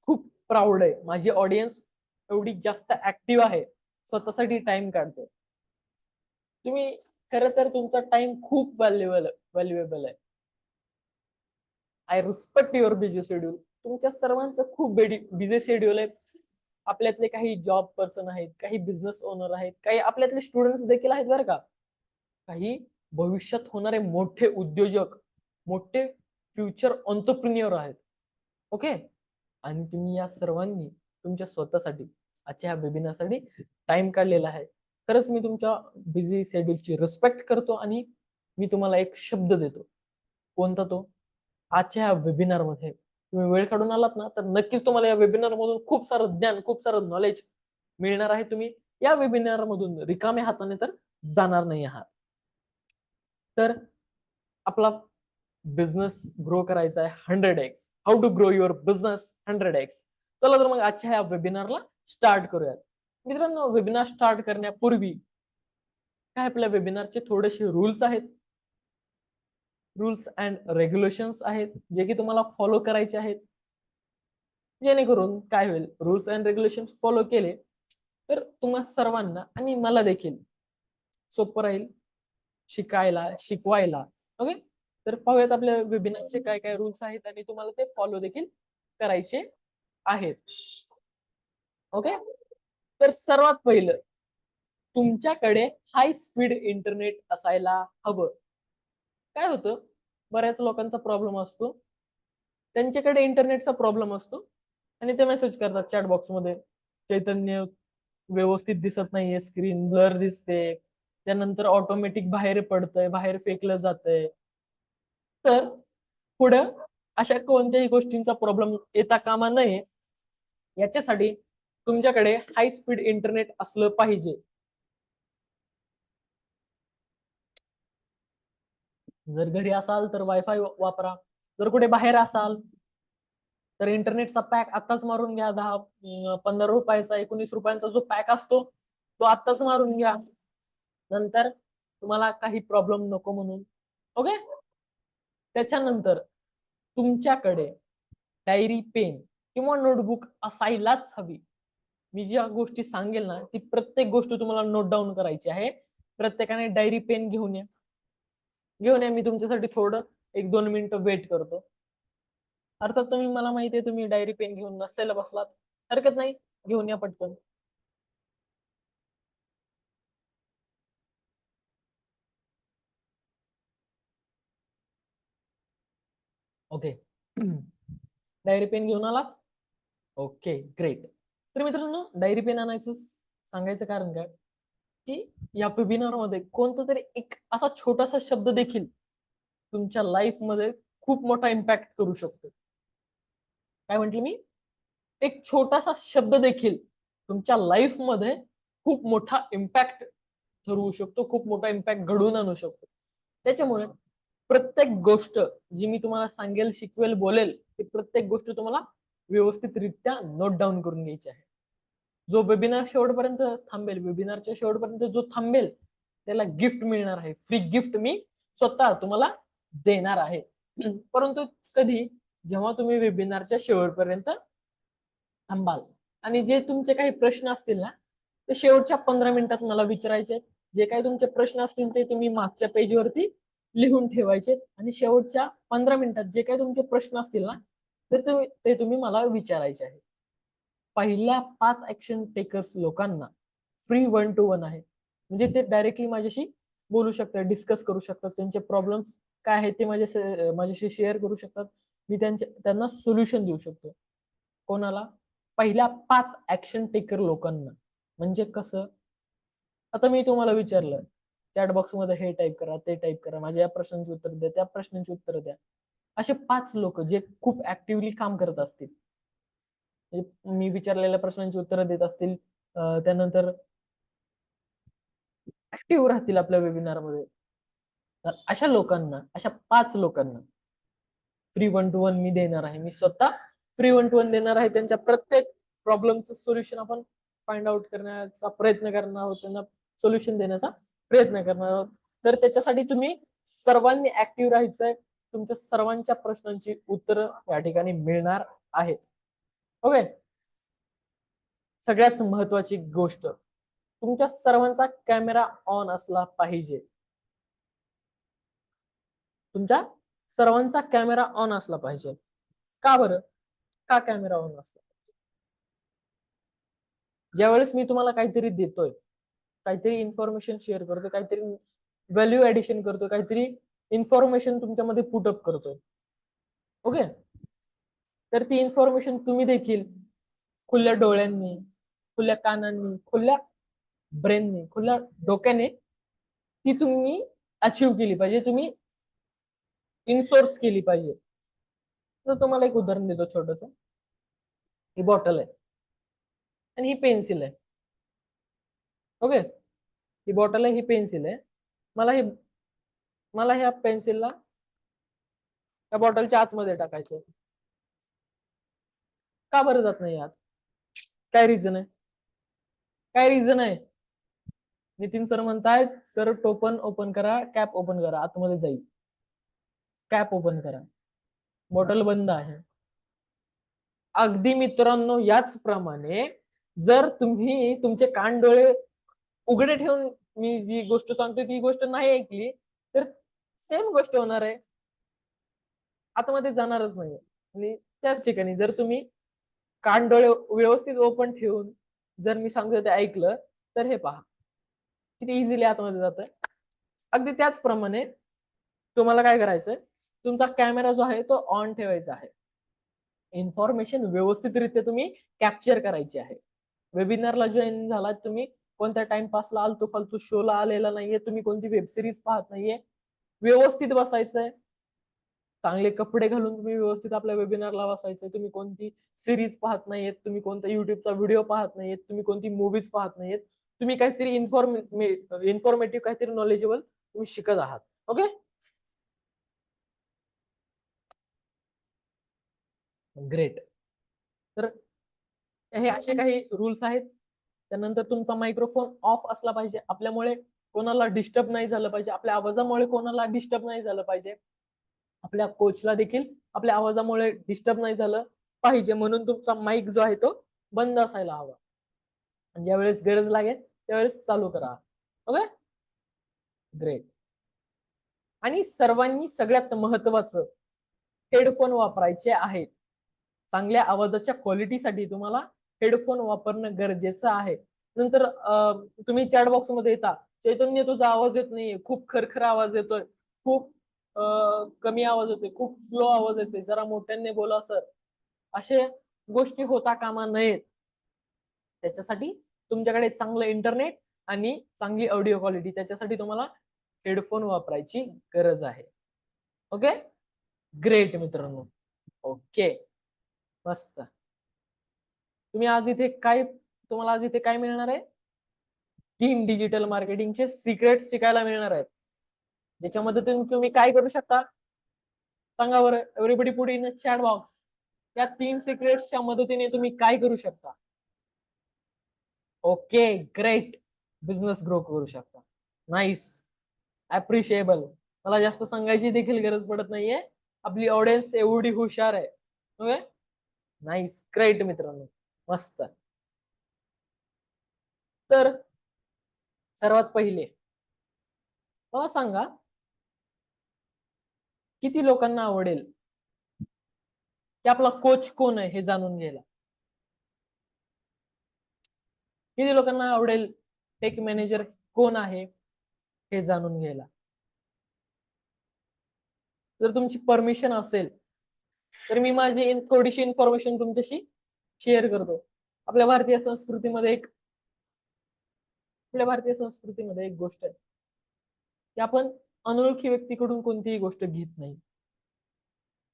खूप प्राऊड आहे. माझी ऑडियन्स एवढी जास्त ऍक्टिव्ह आहे, स्वतःसाठी टाइम काढते. तुम्ही खरं तर तुमचा टाइम खूप व्हॅल्युएबल आहे. I respect your busy schedule. तुमच्या सर्वांचं खूप बिझी शेड्यूल आहे. आपल्यातले काही जॉब पर्सन आहेत, काही बिझनेस ओनर आहेत, काही आपल्यातले स्टुडंट्स देखील आहेत बरं का. काही भविष्यात होणारे मोठे उद्योजक, मोठे फ्युचर ऑन्टरप्रिन्युअर आहेत. ओके, आणि तुम्ही या सर्वांनी तुमच्या स्वतःसाठी आजच्या ह्या वेबिनारसाठी टाइम काढलेला आहे. खरंच मी तुमच्या बिझी शेड्यूलची रिस्पेक्ट करतो, आणि मी तुम्हाला एक शब्द देतो. कोणता तो? आजच्या ह्या वेबिनार मध्ये तुम्ही वेळ काढून आलात ना, तर नक्कीच तुम्हाला या वेबिनार मधून खूप सारं ज्ञान, खूप सारं नॉलेज मिळणार आहे. तुम्ही या वेबिनार मधून रिकामे हाताने तर जाणार नाही आहात. तर आपला बिझनेस ग्रो करायचा आहे 100x. How to grow your business 100x. चला तर मग आजच्या ह्या वेबिनारला स्टार्ट करूयात. मित्रांनो, वेबिनार स्टार्ट करण्यापूर्वी काय आपल्या वेबिनारचे थोडेसे रूल्स आहेत, रूल्स अँड रेग्युलेशन्स आहेत, जे की तुम्हाला फॉलो करायचे आहेत. जेणेकरून काय होईल, रूल्स अँड रेग्युलेशन फॉलो केले तर तुम्हा सर्वांना आणि मला देखील सोपं राहील शिकायला, शिकवायला. ओके, तर पाहूयात आपल्या वेबिनारचे काय काय रूल्स आहेत आणि तुम्हाला ते फॉलो देखील करायचे आहेत. ओके, तर सर्वात पहिलं तुमच्याकडे हाय स्पीड इंटरनेट असायला हवं. काय होतं, बऱ्याच लोकांचा प्रॉब्लेम असतो, त्यांच्याकडे इंटरनेटचा प्रॉब्लेम असतो आणि ते मेसेज करतात चॅट बॉक्समध्ये, चैतन्य व्यवस्थित दिसत नाहीये, स्क्रीन ब्लर दिसते, त्यानंतर ऑटोमॅटिक बाहेर पडतंय, बाहेर फेकलं जातंय. तर पुढं अशा कोणत्याही गोष्टींचा प्रॉब्लेम येता कामा नये, याच्यासाठी तुमच्याकडे हाय स्पीड इंटरनेट असलं पाहिजे. जर घरी असाल तर वायफाय वापरा, जर कुठे बाहेर असाल तर इंटरनेटचा पॅक आत्ताच मारून घ्या. 10-15 रुपयाचा, 19 रुपयांचा जो पॅक असतो तो आत्ताच मारून घ्या, नंतर तुम्हाला काही प्रॉब्लेम नको म्हणून. ओके, त्याच्यानंतर तुमच्याकडे डायरी, पेन किंवा नोटबुक असायलाच हवी. मी ज्या गोष्टी सांगेल ना, ती प्रत्येक गोष्ट तुम्हाला नोट डाऊन करायची आहे. प्रत्येकाने डायरी, पेन घेऊन या, घेऊन या. मी तुमच्यासाठी थोडं 1-2 मिनिटं वेट करतो. अर्थात तुम्ही, मला माहिती आहे तुम्ही डायरी, पेन घेऊन नसेल बसलात, हरकत नाही, घेऊन या पटकन. ओके, डायरी, पेन घेऊन आलात? Okay, great. तर मित्रांनो, डायरी, पेन आणायचं सांगायचं कारण काय, की या वेबिनार मध्ये कोणता तरी एक असा छोटासा शब्द देखील तुमच्या लाईफ मध्ये खूप मोठा इम्पॅक्ट करू शकतो. काय म्हंटल मी, एक छोटासा शब्द देखील तुमच्या लाईफ मध्ये खूप मोठा इम्पॅक्ट ठरवू शकतो, खूप मोठा इम्पॅक्ट घडवून आणू शकतो. त्याच्यामुळे प्रत्येक गोष्ट जी मी तुम्हाला सांगेल, शिकवेल, बोलेल, ती प्रत्येक गोष्ट तुम्हाला व्यवस्थितरित्या नोट डाऊन करून घ्यायची आहे. जो वेबिनार शेवटपर्यंत थांबेल, वेबिनारच्या शेवटपर्यंत जो थांबेल, त्याला गिफ्ट मिळणार आहे. फ्री गिफ्ट मी स्वतः तुम्हाला देणार आहे. परंतु कधी, जेव्हा तुम्ही वेबिनारच्या शेवटपर्यंत थांबाल आणि जे तुमचे काही प्रश्न असतील ना, ते शेवटच्या 15 मिनिटात मला विचारायचे. जे काही तुमचे प्रश्न असतील ते तुम्ही मागच्या पेजवरती लिहून ठेवायचे आणि शेवटच्या 15 मिनिटात जे काही तुमचे प्रश्न असतील ना, तर ते तुम्ही मला विचारायचे आहे. पहिल्या 5 ऍक्शन टेकर्स लोकांना फ्री 1-to-1 आहे. म्हणजे ते डायरेक्टली माझ्याशी बोलू शकतात, डिस्कस करू शकतात, त्यांचे प्रॉब्लेम्स काय आहेत ते माझ्याशी शेअर करू शकतात. मी त्यांना सोल्युशन देऊ शकतो. कोणाला? पहिल्या 5 ऍक्शन टेकर लोकांना. म्हणजे कसं, आता मी तुम्हाला विचारलं चॅट बॉक्स मध्ये हे टाईप करा, ते टाईप करा, माझ्या या प्रश्नांची उत्तर द्या, त्या प्रश्नांची उत्तर द्या. असे 5 लोक जे खूप ऍक्टिव्हली काम करत असतील, मी विचारलेल्या प्रश्नांची उत्तरं देत असतील, त्यानंतर ऍक्टिव्ह राहतील आपल्या वेबिनार मध्ये, तर अशा लोकांना, अशा 5 लोकांना फ्री 1-to-1 मी देणार आहे. मी स्वतः फ्री 1-to-1 देणार आहे. त्यांच्या प्रत्येक प्रॉब्लेमचं सोल्युशन आपण फाइंड आउट करण्याचा प्रयत्न करणार आहोत, त्यांना सोल्युशन देण्याचा प्रयत्न करणार आहोत. तर त्याच्यासाठी तुम्ही सर्वांनी ऍक्टिव्ह राहायचंय. तुमच्या सर्वांच्या प्रश्नांची उत्तरं या ठिकाणी मिळणार आहेत. ओके, सगळ्यात महत्वाची गोष्ट, तुमच्या सर्वांचा कॅमेरा ऑन असला पाहिजे. तुमच्या सर्वांचा कॅमेरा ऑन असला पाहिजे. का बरं? का कॅमेरा ऑन असला? ज्यावेळेस मी तुम्हाला काहीतरी देतोय, काहीतरी इन्फॉर्मेशन शेअर करतो, काहीतरी व्हॅल्यू ऍडिशन करतो, काहीतरी इन्फॉर्मेशन तुमच्यामध्ये पुटअप करतोय, ओके, तर ती इन्फॉर्मेशन तुम्ही देखील खुल्या डोळ्यांनी, खुल्या कानांनी, खुल्या ब्रेननी, खुल्या डोक्याने ती तुम्ही अचीव केली पाहिजे, तुम्ही इनसोर्स केली पाहिजे. तर तुम्हाला एक उदाहरण देतो छोटस. ही बॉटल आहे आणि ही पेन्सिल आहे. ओके, ही बॉटल आहे, ही पेन्सिल आहे. मला ही मला ह्या पेन्सिलला त्या बॉटलच्या आतमध्ये टाकायचं. का बरं जात नाही आत? काय रिझन आहे? काय रिझन आहे? नितीन सर म्हणतायत, सर टोपन ओपन करा, कॅप ओपन करा, आतमध्ये जाईल. कॅप ओपन करा, बॉटल बंद आहे. अगदी मित्रांनो, याच प्रमाणे जर तुम्ही तुमचे कान डोळे उघडे ठेवून मी जी गोष्ट सांगतोय ती गोष्ट नाही ऐकली, तर सेम गोष्ट होणार आहे, आतमध्ये जाणारच नाही. आणि त्याच ठिकाणी जर तुम्ही कान डोळे व्यवस्थित ओपन ठेवून जर मी सांगतोय ते ऐकलं, तर हे पहा किती इझिली आतमध्ये जात. अगदी त्याचप्रमाणे तुम्हाला काय करायचंय, तुमचा कॅमेरा जो आहे तो ऑन ठेवायचा आहे. इन्फॉर्मेशन व्यवस्थितरित्या तुम्ही कॅप्चर करायची आहे. वेबिनारला जॉईन झालात तुम्ही, कोणत्या टाइमपासला आलतू फालतू शोला आलेला नाहीये, तुम्ही कोणती वेब सिरीज पाहत नाहीये. व्यवस्थित बसायचंय, चांगले कपडे घालून तुम्ही व्यवस्थित आपल्या वेबिनारला बसायचंय. तुम्ही कोणती सिरीज पाहत नाहीयेत, तुम्ही कोणता युट्यूबचा व्हिडिओ पाहत नाहीयेत, तुम्ही कोणती मूवीज पाहत नाहीयेत. तुम्ही काहीतरी इन्फॉर्मेटिव्ह काहीतरी नॉलेजेबल तुम्ही शिकत आहात. Okay, great. तर हे असे काही रूल्स आहेत. त्यानंतर तुमचा मायक्रोफोन ऑफ असला पाहिजे, आपल्यामुळे कोणाला डिस्टर्ब नाही झालं पाहिजे, आपल्या आवाजामुळे कोणाला डिस्टर्ब नाही झालं पाहिजे, आपल्या कोचला देखील आपल्या आवाजामुळे डिस्टर्ब नाही झालं पाहिजे. म्हणून तुमचा माईक जो आहे तो बंद असायला हवा. ज्यावेळेस गरज लागेल त्यावेळेस चालू करा. Okay, great. आणि सर्वांनी सगळ्यात महत्वाचं, हेडफोन वापरायचे आहेत. चांगल्या आवाजाच्या क्वालिटीसाठी तुम्हाला हेडफोन वापरणं गरजेचं आहे. नंतर तुम्ही चॅट बॉक्स मध्ये येता, चैतन्य तुझा आवाज येत नाहीये, खूप खरखर आवाज येतोय, खूप कमी आवाज येतोय, खूप स्लो आवाज येतोय, जरा मोठ्याने बोला सर, अशा गोष्टी होता कामा नयेत. त्याच्यासाठी तुमच्याकडे चांगलं इंटरनेट आणि चांगली ऑडिओ क्वालिटी, त्याच्यासाठी तुम्हाला हेडफोन वापरायची गरज आहे. ओके, ग्रेट मित्रांनो. ओके, मस्त. तुम्ही आज इथे काय, तुम्हाला आज इथे काय मिळणार आहे? 3 डिजिटल मार्केटिंगचे सिक्रेट्स शिकायला मिळणार आहेत, ज्याच्यामध्ये तुम्ही काय करू शकता सांगा बरं. Everybody put in chat box. या 3 सिक्रेट्सच्या मदतीने तुम्ही काय करू शकता? Okay, great. बिझनेस ग्रो करू शकता. Nice, appreciable. मला जास्त सांगायची देखील गरज पडत नाहीये, आपली ऑडियन्स एवढी हुशार आहे. ओके, नाईस, ग्रेट मित्रांनो, मस्त. तर सर्वात पहिले मला सांगा, किती लोकांना आवडेल की आपला कोच कोण आहे हे जाणून घ्यायला? किती लोकांना आवडेल टेक मॅनेजर कोण आहे हे जाणून घ्यायला? जर तुमची परमिशन असेल तर मी माझी थोडीशी इन्फॉर्मेशन तुमच्याशी शेअर करतो. आपल्या भारतीय संस्कृतीमध्ये एक गोष्ट आहे की आपण अनोळखी व्यक्तीकडून कोणतीही गोष्ट घेत नाही.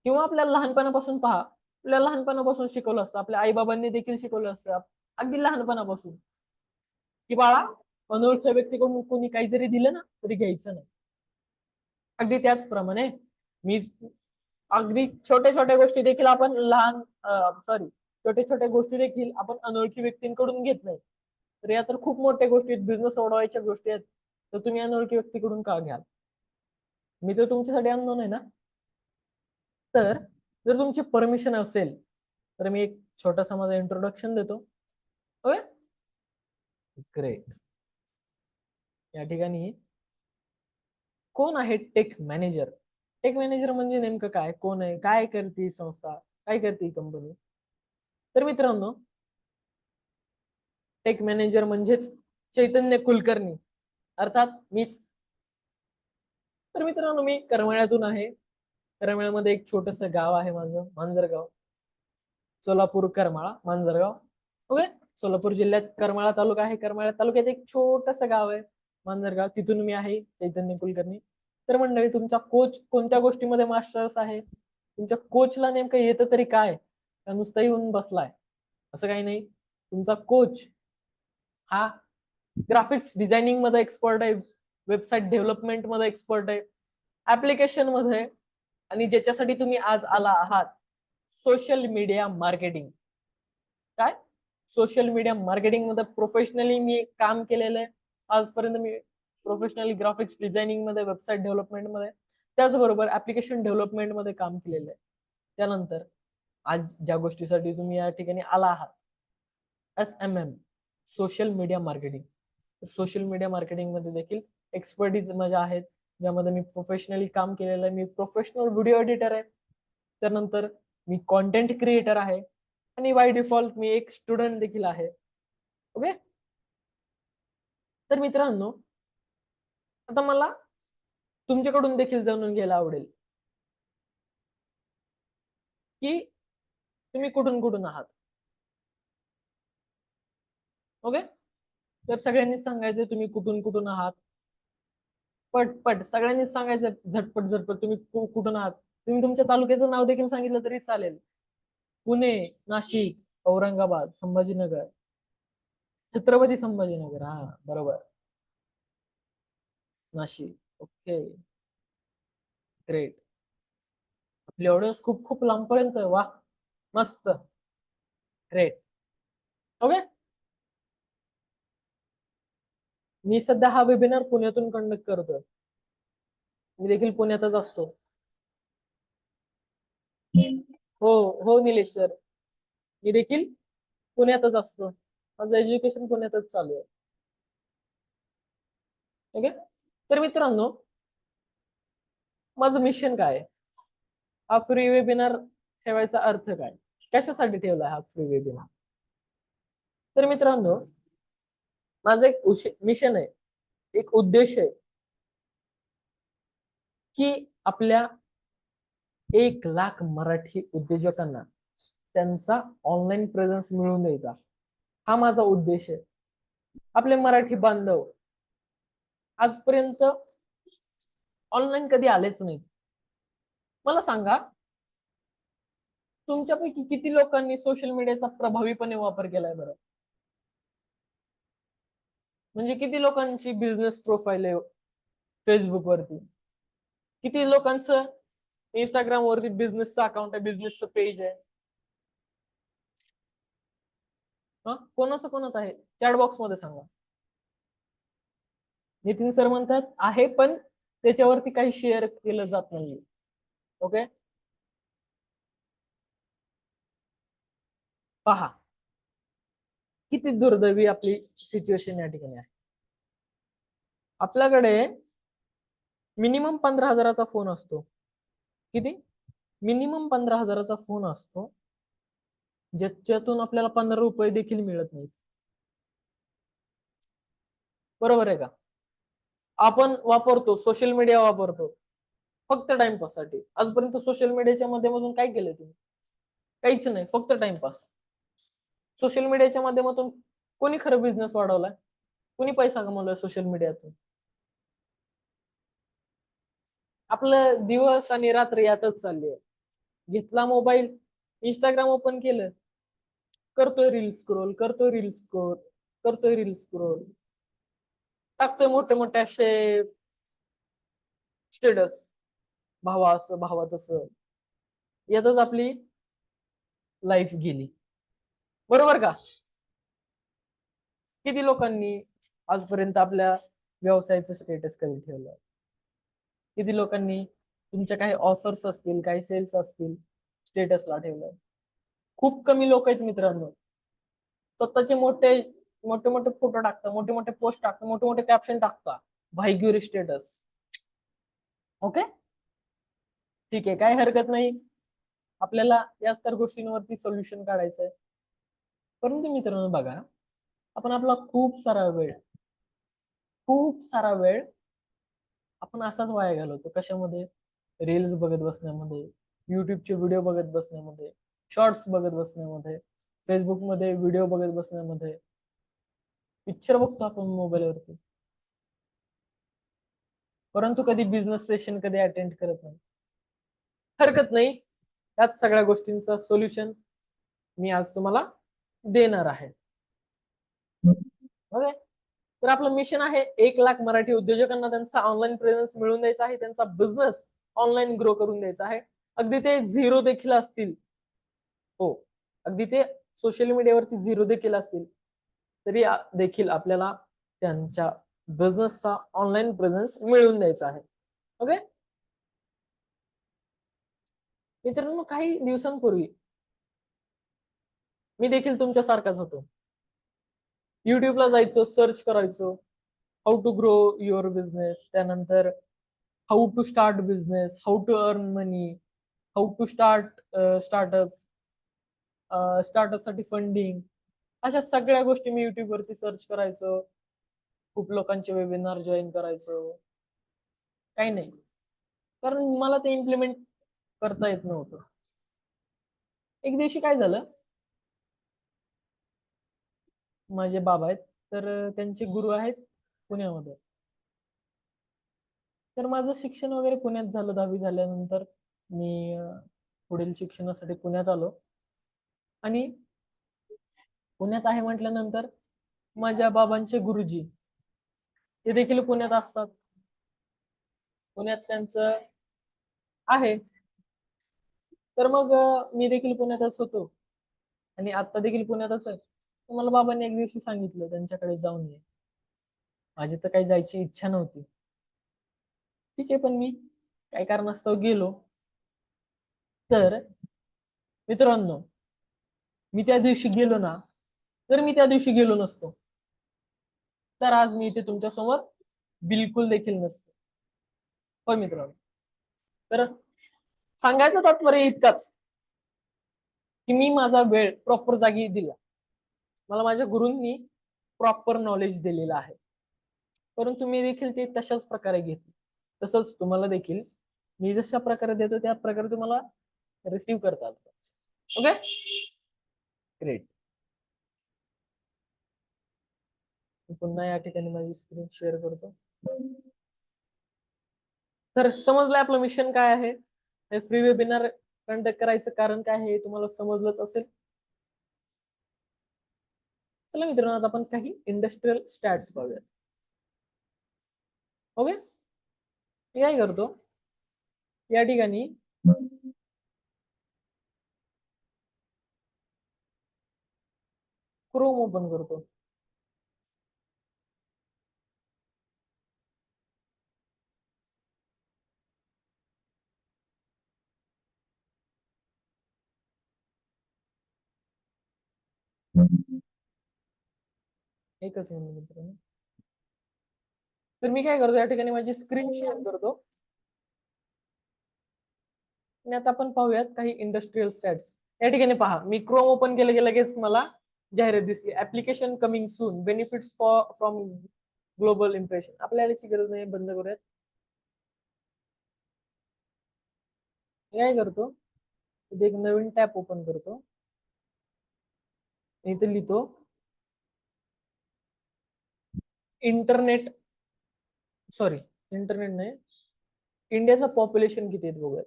किंवा आपल्याला लहानपणापासून पहा, आपल्याला लहानपणापासून शिकवलं असतं, आपल्या आई बाबांनी देखील शिकवलं असतं अगदी लहानपणापासून, की बाळा, अनोळख्या व्यक्तीकडून कोणी काही जरी दिलं ना तरी घ्यायचं नाही. अगदी त्याचप्रमाणे मी अगदी छोट्या छोट्या गोष्टी देखील आपण छोट्या छोट्या गोष्टी देखील आपण अनोळखी व्यक्तींकडून घेत नाही. तर या तर खूप मोठ्या गोष्टी आहेत, बिझनेस वाढवायच्या गोष्टी आहेत, तर तुम्ही अनोळखी व्यक्तीकडून का घ्याल? मी तर तुमच्यासाठी अननोन आहे ना. तर जर तुमची परमिशन असेल तर मी एक छोटासा माझा इंट्रोडक्शन देतो. Okay, great. या ठिकाणी कोण आहे टेक मॅनेजर? टेक मॅनेजर म्हणजे नेमकं काय, कोण आहे, काय करते संस्था, काय करते कंपनी? तर मित्रांनो, टेक मॅनेजर म्हणजेच चैतन्य कुलकर्णी, अर्थात मीच. तर मित्रांनो, मी करमाळ्यातून आहे. करमाळ्यामध्ये एक छोटस गाव आहे माझं, मांजरगाव. सोलापूर करमाळा मांजरगाव. ओके, सोलापूर जिल्ह्यात करमाळा तालुका आहे. करमाळा तालुक्यात एक छोटस गाव आहे मांजरगाव, तिथून मी आहे चैतन्य कुलकर्णी. तर मंडळी, तुमचा कोच कोणत्या गोष्टीमध्ये मास्टर्स आहे? तुमच्या कोचला नेमकं येतं तरी काय, का नुसता येऊन बसलाय? असं काही नाही. तुमचा कोच हा ग्राफिक्स डिझायनिंग मध्ये एक्सपर्ट आहे, वेबसाईट डेव्हलपमेंट मध्ये एक्सपर्ट आहे, ऍप्लिकेशन मध्ये, आणि ज्याच्यासाठी तुम्ही आज आला आहात, सोशल मीडिया मार्केटिंग. काय सोशल मीडिया मार्केटिंग मध्ये प्रोफेशनली मी काम केलेलं आहे आजपर्यंत. मी प्रोफेशनली ग्राफिक्स डिझायनिंग मध्ये, वेबसाईट डेव्हलपमेंट मध्ये, त्याचबरोबर ऍप्लिकेशन डेव्हलपमेंट मध्ये काम केलेलं आहे. त्यानंतर आज ज्या गोष्टीसाठी तुम्ही या ठिकाणी आला आहात, SMM, social media marketing. Social media marketing मध्ये देखील एक्सपर्टीज माझ्या आहेत, ज्यामध्ये मी प्रोफेशनली काम केलेलं आहे. मी प्रोफेशनल व्हिडिओ एडिटर आहे, त्यानंतर मी कॉन्टेंट क्रिएटर आहे, आणि बाय डिफॉल्ट मी एक स्टुडंट देखील आहे. ओके. तर मित्रांनो, आता मला तुमच्याकडून देखील जाणून घ्यायला आवडेल की तुम्ही कुठून कुठून आहात. ओके. तर सगळ्यांनीच सांगायचं तुम्ही कुठून कुठून आहात. पटपट सगळ्यांनीच सांगायचं, झटपट झटपट, तुम्ही कुठून आहात. तुम्ही तुमच्या तालुक्याचं नाव देखील सांगितलं तरी चालेल. पुणे, नाशिक, औरंगाबाद, संभाजीनगर, छत्रपती संभाजीनगर, हा बरोबर, नाशिक. Okay, great. आपली ऑडियन्स खूप खूप लांबपर्यंत, वा, मस्त, ग्रेट. ओके. मी सध्या हा वेबिनार पुण्यातून कंडक्ट करतोय. मी देखील पुण्यातच असतो. हो हो निलेश सर, मी देखील पुण्यातच असतो. माझं एज्युकेशन पुण्यातच चालू आहे. ओके. तर मित्रांनो, माझं मिशन काय आहे, हा फ्री वेबिनार ठेवायचा अर्थ काय, कशासाठी ठेवला हा फ्री वेबिनार. तर मित्रांनो, माझं एक मिशन आहे, एक उद्देश आहे, की आपल्या 1,00,000 मराठी उद्योजकांना त्यांचा ऑनलाईन प्रेझेन्स मिळवून द्यायचा, हा माझा उद्देश आहे. आपले मराठी बांधव आजपर्यंत ऑनलाईन कधी आलेच नाही. मला सांगा, तुमच्यापैकी किती लोकांनी सोशल मीडियाचा प्रभावीपणे वापर केलाय बरं. म्हणजे किती लोकांची बिझनेस प्रोफाईल आहे फेसबुक वरती, किती लोकांचं इंस्टाग्राम वरती बिझनेसचं अकाउंट आहे, बिझनेसचं पेज आहे. कोणाचं कोणाचं आहे, चॅट बॉक्स मध्ये सांगा. नितीन सर म्हणतात आहे, पण त्याच्यावरती काही शेअर केलं जात नाही. ओके. पहा किती दुर्दैवी आपली सिच्युएशन या ठिकाणी आहे. आपल्याकडे मिनिमम 15,000चा फोन असतो. किती? मिनिमम 15,000चा फोन असतो, ज्याच्यातून आपल्याला 15 रुपये देखील मिळत नाहीत. बरोबर आहे का. आपण वापरतो, सोशल मीडिया वापरतो फक्त टाइमपास साठी. आजपर्यंत सोशल मीडियाच्या माध्यमातून काय केलं तुम्ही? काहीच नाही, फक्त टाइमपास. सोशल मीडियाच्या माध्यमातून कोणी खरं बिझनेस वाढवलाय, कोणी पैसा कमवलाय सोशल मीडियातून? आपलं दिवस आणि रात्र यातच चालली आहे. घेतला मोबाईल, इंस्टाग्राम ओपन केलं, करतोय रील स्क्रोल, करतोय रील स्क्रोल, करतोय रील स्क्रोल, टाकतोय मोठे मोठे असे स्टेटस, भावा असं भावा तसं, यातच आपली लाईफ गेली. बरोबर का. किती लोकांनी आजपर्यंत आपल्या व्यवसायाचं स्टेटस कधी ठेवलं, किती लोकांनी तुमच्या काही ऑफर्स असतील, काही सेल्स असतील, स्टेटसला ठेवलं. खूप कमी लोक आहेत मित्रांनो. स्वतःचे मोठे मोठे मोठे फोटो टाकतात, मोठे मोठे पोस्ट टाकतात, मोठे मोठे कॅप्शन टाकतात, भाईगिरी स्टेटस. ओके, ठीक आहे, काही हरकत नाही. आपल्याला याच तर गोष्टींवरती सोल्युशन काढायचंय. परंतु मित्रांनो बघा, आपण आपला खूप सारा वेळ आपण असाच वाया घालवतो. कशामध्ये? रील्स बघत बसण्यामध्ये, युट्यूबचे व्हिडिओ बघत बसण्यामध्ये, शॉर्ट्स बघत बसण्यामध्ये, फेसबुकमध्ये व्हिडिओ बघत बसण्यामध्ये, पिक्चर बघतो आपण मोबाईलवरती, परंतु कधी बिझनेस सेशन कधी अटेंड करत नाही. हरकत नाही, याच सगळ्या गोष्टींचं सोल्युशन मी आज तुम्हाला देणार आहे. ओके. तर आपलं मिशन आहे 1 लाख मराठी उद्योजकांना त्यांचा ऑनलाईन प्रेझेन्स मिळवून द्यायचा आहे, त्यांचा बिझनेस ऑनलाईन ग्रो करून द्यायचा आहे. अगदी ते झिरो देखील असतील, हो, अगदी ते सोशल मीडियावरती झिरो देखील असतील तरी देखील आपल्याला त्यांच्या बिझनेसचा ऑनलाईन प्रेझेन्स मिळवून द्यायचा आहे. ओके मित्रांनो, काही दिवसांपूर्वी मी देखील तुमच्यासारखाच होतो. युट्यूबला जायचो, सर्च करायचो, how to grow your business, त्यानंतर how to start business, how to earn money, how to startup, startup साठी फंडिंग, अशा सगळ्या गोष्टी मी युट्यूब वरती सर्च करायचो. खूप लोकांचे वेबिनार जॉईन करायचो. काही नाही, कारण मला ते इम्प्लिमेंट करता येत नव्हतं. एक दिवशी काय झालं, माझे बाबा आहेत, तर त्यांचे गुरु आहेत पुण्यामध्ये. तर माझं शिक्षण वगैरे पुण्यात झालं. 10वी झाल्यानंतर मी पुढील शिक्षणासाठी पुण्यात आलो. आणि पुण्यात आहे म्हटल्यानंतर माझ्या बाबांचे गुरुजी ते देखील पुण्यात असतात. पुण्यात त्यांचं आहे. तर मग मी देखील पुण्यातच होतो आणि आता देखील पुण्यातच आहे. तर मला बाबांनी एक दिवशी सांगितलं त्यांच्याकडे जाऊन ये. माझी तर काही जायची इच्छा नव्हती. ठीक आहे, पण मी काही कारणास्तव गेलो. तर मित्रांनो, मी त्या दिवशी गेलो ना, तर मी त्या दिवशी गेलो नसतो तर आज मी इथे तुमच्या समोर बिलकुल देखील नसतो. होय मित्रांनो, तर सांगायचं तात्पर्य इतकंच की मी माझा वेळ प्रॉपर जागी दिला. मला माझ्या गुरूंनी प्रॉपर नॉलेज दिलेलं आहे, परंतु मी देखील ते तशाच प्रकारे घेतले. तसंच तुम्हाला देखील मी जशा प्रकारे देतो त्या प्रकारे तुम्हाला रिसीव्ह करता आलं. Okay great. पुन्हा या ठिकाणी माझी स्क्रीन शेअर करतो. तर समजलं आपलं मिशन काय आहे, फ्री वेबिनार कंडक्ट करायचं कारण काय आहे तुम्हाला समजलंच असेल. चला मित्रांनो, आता आपण काही इंडस्ट्रियल स्टॅट्स पाहूयात. ओके, मी काय करतो या ठिकाणी क्रोम ओपन करतो. एकच मिनिट मित्रांनो. तर मी काय करतो या ठिकाणी माझी स्क्रीन शेअर करतो आणि आता आपण पाहूयात काही इंडस्ट्रियल स्टॅट्स. या ठिकाणी पहा, मी क्रोम ओपन केलं की लगेच मला जाहिरात दिसली, application coming soon, benefits from global impression. आपल्याला याची गरज नाही, बंद करूयात. काय करतो, इथे एक नवीन टॅब ओपन करतो. इथे लिहितो इंटरनेट, सॉरी इंटरनेट नाही, इंडियाचं पॉप्युलेशन किती आहे बघूयात.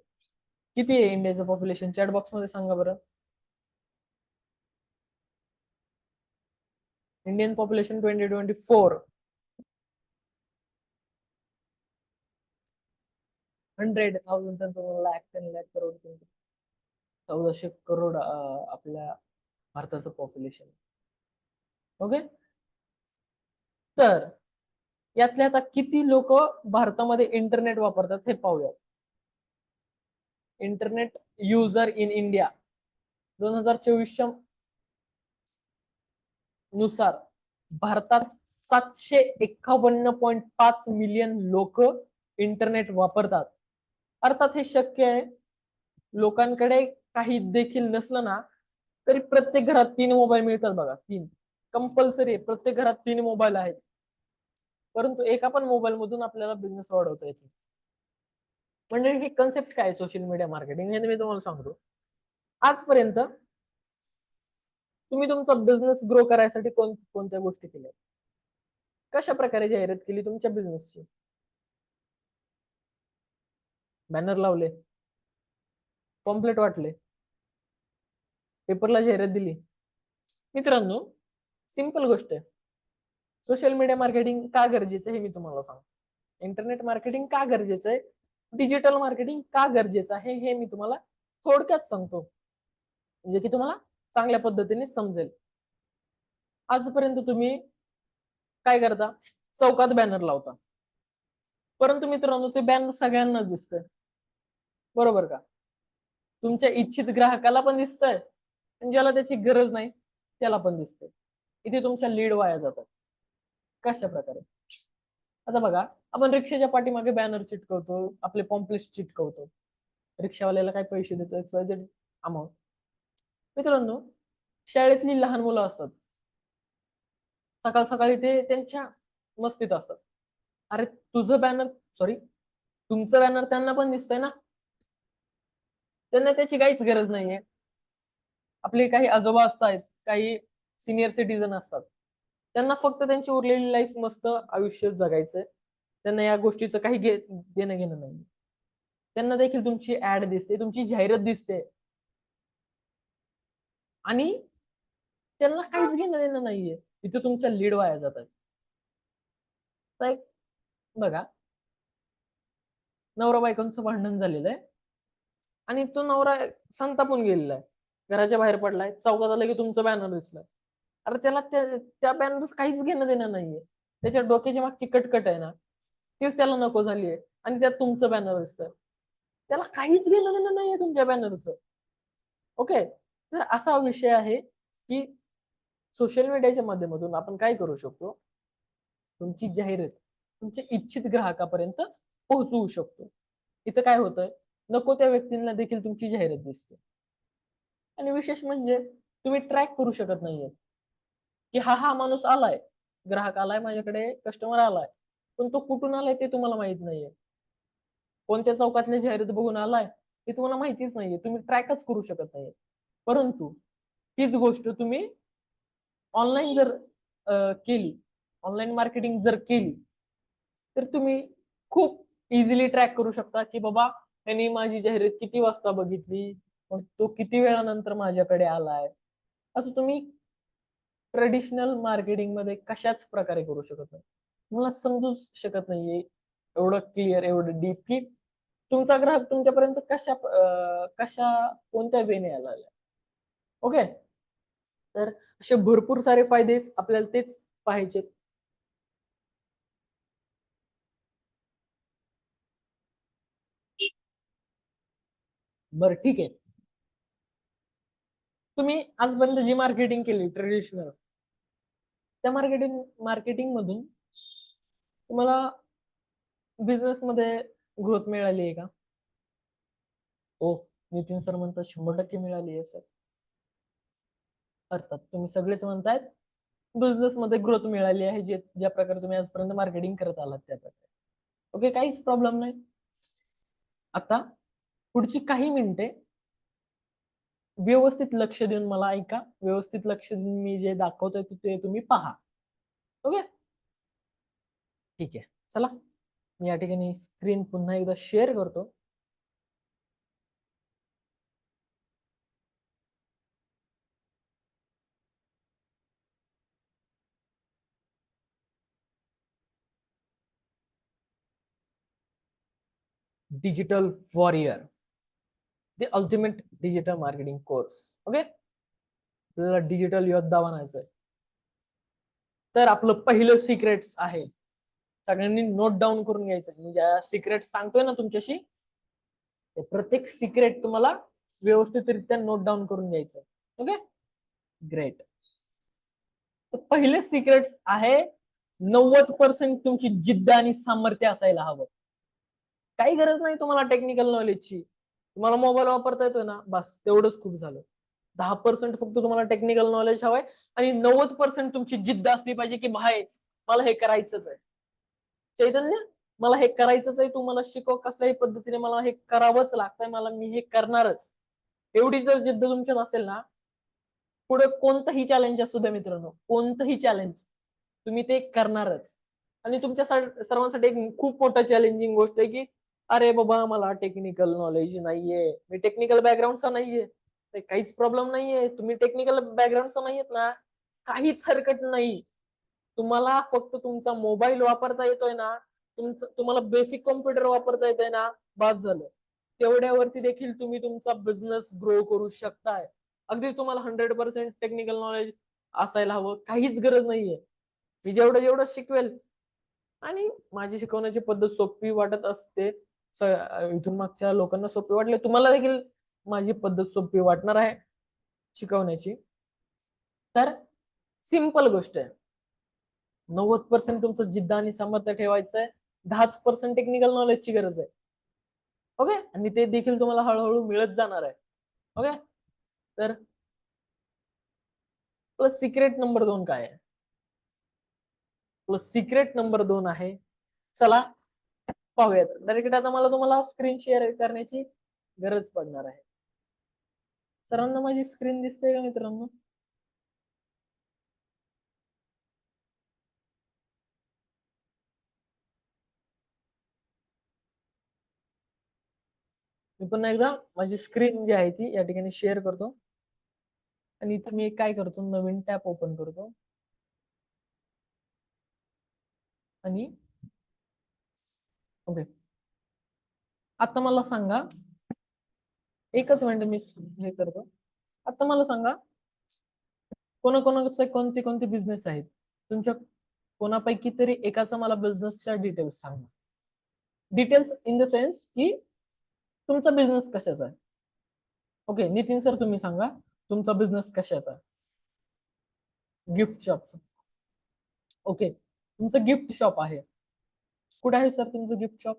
किती आहे इंडियाचं पॉप्युलेशन, चॅट बॉक्स मध्ये सांगा बरं. इंडियन पॉप्युलेशन 2024 100,000 लाख 10 लाख करोड 1400 करोड आपल्या भारताचं पॉप्युलेशन. ओके, तर यातल्या आता किती लोक भारतामध्ये इंटरनेट वापरतात हे पाहूया. इंटरनेट युजर इन इंडिया 2024 नुसार भारतात 751.5 मिलियन लोक इंटरनेट वापरतात. अर्थात हे शक्य आहे, लोकांकडे काही देखील नसलं ना तरी प्रत्येक घरात 3 मोबाईल मिळतात बघा. 3 कंपल्सरी, प्रत्येक घरात 3 मोबाईल आहेत. परंतु एका पण मोबाईल मधून आपल्याला बिझनेस वाढवता येतो. म्हणजे ही कन्सेप्ट काय सोशल मीडिया मार्केटिंग हे मी तुम्हाला सांगतो. आजपर्यंत तुम्ही तुमचा बिझनेस ग्रो करायसाठी कोणत्या गोष्टी केल्या, कशा प्रकारे जाहिरात केली तुमच्या बिझनेसची? बॅनर लावले, पॉम्पलेट वाटले, पेपरला जाहिरात दिली. मित्रांनो, सिंपल गोष्ट आहे. सोशल मीडिया मार्केटिंग का गरजेचं आहे हे मी तुम्हाला सांगतो. इंटरनेट मार्केटिंग का गरजेचं आहे, डिजिटल मार्केटिंग का गरजेचं आहे हे मी तुम्हाला थोडक्यात सांगतो, म्हणजे की तुम्हाला चांगल्या पद्धतीने समजेल. आजपर्यंत तुम्ही काय करता, चौकात बॅनर लावता, परंतु मित्रांनो ते बॅनर सगळ्यांनाच दिसतंय, बरोबर का? तुमच्या इच्छित ग्राहकाला पण दिसतंय आणि ज्याला त्याची गरज नाही त्याला पण दिसतंय. इथे तुमच्या लीड वाया जातात. कशा प्रकारे? आता बघा, आपण रिक्षाच्या पाठीमागे बॅनर चिटकवतो, आपले पॉम्पलेट्स चिटकवतो, रिक्षावाल्याला काय पैसे देतो, XYZ अमाऊंट. मित्रांनो, शाळेतली लहान मुलं असतात, सकाळ सकाळी ते त्यांच्या मस्तीत असतात. अरे तुझं बॅनर, सॉरी तुमचं बॅनर त्यांना पण दिसतंय ना, त्यांना त्याची काहीच गरज नाहीये. आपले काही आजोबा असतात, काही सिनियर सिटीजन असतात, त्यांना फक्त त्यांची उरलेली लाईफ मस्त आयुष्य जगायचंय, त्यांना या गोष्टीचं काही देणं घेणं नाही. त्यांना देखील तुमची ऍड दिसते, तुमची जाहिरात दिसते आणि त्यांना काहीच घेणं देणं नाहीये. तिथे तुमच्या लीड वाया जात आहे. तर एक बघा, नवरा बायकोंचं भांडण झालेलं आहे आणि तो नवरा संतापून गेलेला आहे, घराच्या बाहेर पडलाय, चौकात आला की तुमचं बॅनर दिसलं. अरे त्याला त्या बॅनर काहीच घेणं देणं नाहीये, त्याच्या डोक्याची मागची कटकट आहे ना तीच त्याला नको झालीये आणि त्यात तुमचं बॅनर दिसतं, त्याला काहीच घेणं देणं नाहीये तुमच्या बॅनरचं. ओके, तर असा विषय आहे की सोशल मीडियाच्या माध्यमातून आपण काय करू शकतो, तुमची जाहिरात तुमच्या इच्छित ग्राहकापर्यंत पोहोचवू शकतो. इथं काय होतंय, नको त्या व्यक्तींना देखील तुमची जाहिरात दिसते आणि विशेष म्हणजे तुम्ही ट्रॅक करू शकत नाहीये की हा हा माणूस आलाय, ग्राहक आलाय माझ्याकडे, कस्टमर आलाय, पण तो कुठून आलाय ते तुम्हाला माहित नाहीये, कोणत्या चौकातल्या जाहिरात बघून आलाय हे तुम्हाला माहितीच नाहीये, तुम्ही ट्रॅकच करू शकत नाहीये. परंतु हीच गोष्ट तुम्ही ऑनलाईन जर केली, ऑनलाईन मार्केटिंग जर केली, तर तुम्ही खूप इझिली ट्रॅक करू शकता की बाबा त्यांनी माझी जाहिरात किती वाजता बघितली, मग तो किती वेळानंतर माझ्याकडे आलाय. असं तुम्ही ट्रेडिशनल मार्केटिंग मध्ये कशाच प्रकारे करू शकत नाही, मला समजू शकत नाहीये एवढं क्लिअर, एवढं डीप की तुमचा ग्राहक तुमच्यापर्यंत कशा कोणत्या वेने आला. ओके, तर असे भरपूर सारे फायदे आपल्याला तेच पाहायचे. बरं ठीक आहे, तुम्ही आजपर्यंत जी मार्केटिंग केली ट्रेडिशनल, त्या मार्केटिंग मधून तुम्हाला बिझनेस मध्ये ग्रोथ मिळाली आहे का? हो, नितीन सर म्हणतात 100% मिळाली आहे सर. अर्थात तुम्ही सगळेच म्हणतायत बिझनेस मध्ये ग्रोथ मिळाली आहे, जे ज्या प्रकारे तुम्ही आजपर्यंत मार्केटिंग करत आलात त्या प्रकारे. ओके, काहीच प्रॉब्लेम नाही. आता पुढची काही मिनिटे व्यवस्थित लक्ष देऊन मला ऐका, व्यवस्थित लक्ष देऊन मी जे दाखवतोय ते तुम्ही पहा. ओके, ठीक आहे, चला मी या ठिकाणी स्क्रीन पुन्हा एकदा शेअर करतो. Digital warrior, the ultimate digital marketing course. Okay, आपल्याला डिजिटल योद्धा बनायचंय. तर आपलं पहिलं सिक्रेट्स आहे, सगळ्यांनी नोट डाऊन करून घ्यायचं. मी ज्या सिक्रेट सांगतोय ना तुमच्याशी, ते प्रत्येक सिक्रेट तुम्हाला व्यवस्थितरित्या नोट डाऊन करून घ्यायचं. Okay, great. तर पहिले सिक्रेट्स आहे, 90% तुमची जिद्द आणि सामर्थ्य असायला हवं. काही गरज नाही तुम्हाला टेक्निकल नॉलेजची, तुम्हाला मोबाईल वापरता येतोय ना, बस तेवढंच खूप झालं. 10% फक्त तुम्हाला टेक्निकल नॉलेज हवंय आणि 90% तुमची जिद्द असली पाहिजे की भाई मला हे करायचंच आहे. चैतन्य, मला हे करायचंच आहे, तू मला शिकव कसल्याही पद्धतीने, मला हे करावंच लागतंय, मला मी हे करणारच. एवढी जर जिद्द तुमच्यात असेल ना, पुढे कोणतंही चॅलेंज असू द्या मित्रांनो, कोणतंही चॅलेंज तुम्ही ते करणारच. आणि तुमच्या सर्वांसाठी एक खूप मोठं चॅलेंजिंग गोष्ट आहे की अरे बाबा मला टेक्निकल नॉलेज नाहीये, मी टेक्निकल बॅकग्राऊंडचा नाहीये. काहीच प्रॉब्लेम नाहीये, तुम्ही टेक्निकल बॅकग्राऊंडचा नाहीयेत ना, काहीच हरकत नाही. तुम्हाला फक्त तुमचा मोबाईल वापरता येतोय ना, तुम्हाला बेसिक कॉम्प्युटर वापरता येतोय ना, बस झालं. तेवढ्यावरती देखील तुम्ही तुमचा बिझनेस ग्रो करू शकताय. अगदी तुम्हाला 100% टेक्निकल नॉलेज असायला हवं, काहीच गरज नाहीये. मी जेवढं जेवढं शिकवेल आणि माझी शिकवण्याची पद्धत सोपी वाटत असते, इथून मागच्या लोकांना सोपी वाटले, तुम्हाला देखील माझी पद्धत सोपी वाटणार आहे शिकवण्याची. तर सिंपल गोष्ट आहे. 90% तुमचं जिद्द आणि सामर्थ्य ठेवायचंय, 10% टेक्निकल नॉलेजची गरज आहे. ओके, आणि ते देखील तुम्हाला हळूहळू मिळत जाणार आहे. ओके, तर प्लस सिक्रेट नंबर 2 काय आहे? प्लस सिक्रेट नंबर 2 आहे, चला पाहूयात. डायरेक्ट आता मला तुम्हाला स्क्रीन शेअर करण्याची गरज पडणार आहे. सरांना माझी स्क्रीन दिसते का मित्रांनो? मी पुन्हा एकदा माझी स्क्रीन जी आहे ती या ठिकाणी शेअर करतो आणि इथे मी काय करतो, नवीन टॅब ओपन करतो आणि ओके, आता मला सांगा, एकच मिनिट मी हे करतो. आता मला सांगा, कोणाकोणाचे कोणते कोणते बिझनेस आहेत तुमच्या? कोणापैकी तरी एकाचा मला बिझनेसच्या डिटेल्स सांगा. डिटेल्स इन द सेन्स की तुमचा बिझनेस कशाचा आहे. ओके, नितीन सर तुम्ही सांगा तुमचा बिझनेस कशाचा आहे? Gift shop. ओके, तुमचं गिफ्ट शॉप आहे. कुठे आहे सर तुमचं गिफ्ट शॉप?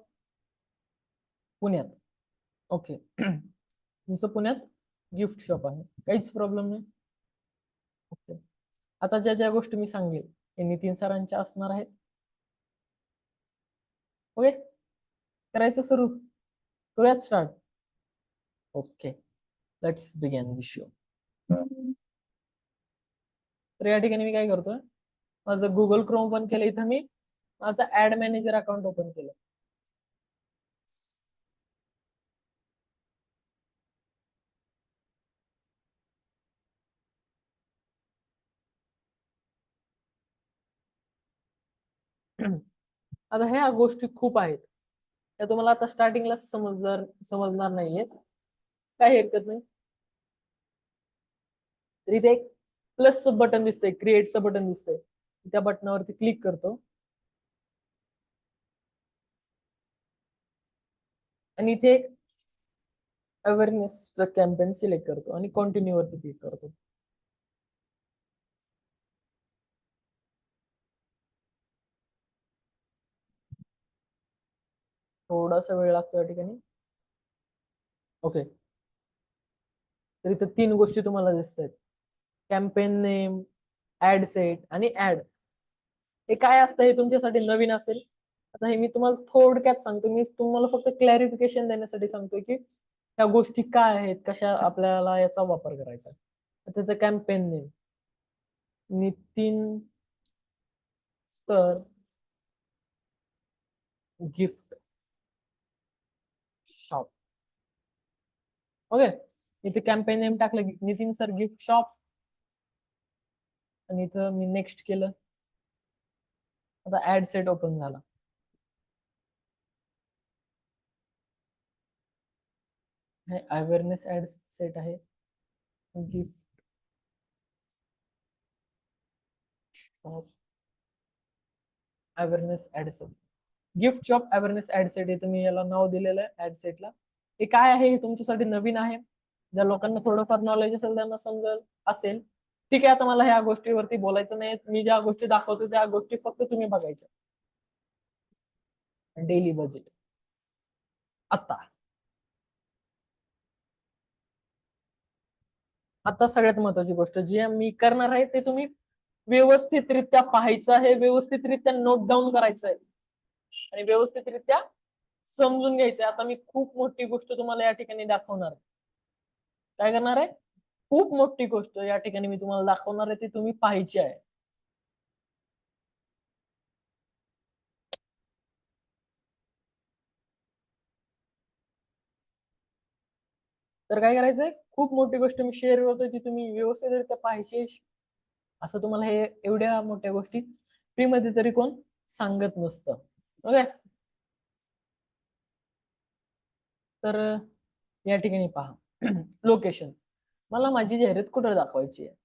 पुण्यात. ओके, तुमचं पुण्यात गिफ्ट शॉप आहे, काहीच प्रॉब्लेम नाही. ओके, आता ज्या ज्या गोष्टी मी सांगेल हे नितीन सरांच्या असणार आहेत. ओके, करायचं सुरू करूयात, start. Okay, let's begin the show. तर या ठिकाणी मी काय करतोय, माझं गुगल क्रोम ओपन केलं, इथं मी माझं ऍड मॅनेजर अकाउंट ओपन केलं. आता ह्या गोष्टी खूप आहेत, त्या तुम्हाला आता स्टार्टिंगला समजणार नाहीये, काही हरकत नाही. तर इथे एक प्लसचं बटन दिसतंय, क्रिएटचं बटन दिसतंय, त्या बटनावरती क्लिक करतो आणि इथे एक अवेअरनेसचं कॅम्पेन सिलेक्ट करतो आणि कंटिन्यू वरती क्लिक करतो. थोडासा वेळ लागतो या ठिकाणी. ओके, तर इथं 3 गोष्टी तुम्हाला दिसत आहेत, कॅम्पेन नेम, ऍड सेट आणि ऍड. हे काय असतं हे तुमच्यासाठी नवीन असेल. आता हे मी तुम्हाला थोडक्यात सांगतो, मी तुम्हाला फक्त क्लॅरिफिकेशन देण्यासाठी सांगतोय की त्या गोष्टी काय आहेत, कशा आपल्याला याचा वापर करायचा. त्याचं campaign name Nitin sir gift shop. Okay, इथे कॅम्पेन नेम टाकलं नितीन सर गिफ्ट शॉप आणि इथं मी नेक्स्ट केलं. आता ऍड सेट ओपन झाला. हे अवेअरनेस ऍड सेट आहे, gift shop awareness ad set, gift shop awareness ad set. इथं मी याला नाव दिलेलं आहे ऍड सेटला. हे काय आहे हे तुमच्यासाठी नवीन आहे, ज्या लोकांना थोडंफार नॉलेज असेल त्यांना समजेल असेल. ठीक आहे, आता मला ह्या गोष्टीवरती बोलायचं नाही, मी ज्या गोष्टी दाखवतो त्या गोष्टी फक्त तुम्ही बघायच्या. Daily budget. आता आता सगळ्यात महत्वाची गोष्ट जी मी करणार आहे ते तुम्ही व्यवस्थितरित्या पाहायचं आहे, व्यवस्थितरित्या नोट डाऊन करायचं आहे आणि व्यवस्थितरित्या समजून घ्यायचं आहे. आता मी खूप मोठी गोष्ट तुम्हाला या ठिकाणी दाखवणार आहे. काय करणार आहे? खूप मोठी गोष्ट या ठिकाणी मी तुम्हाला दाखवणार आहे, ती तुम्ही पाहायची आहे. तर काय करायचंय, खूप मोठी गोष्ट मी शेअर करतोय ती तुम्ही व्यवस्थितरित्या पाहायची. असं तुम्हाला हे एवढ्या मोठ्या गोष्टी फ्री मध्ये तरी कोण सांगत नसतं. ओके, तर या ठिकाणी पहा लोकेशन. मला माझी जाहिरात कुठे दाखवायची आहे?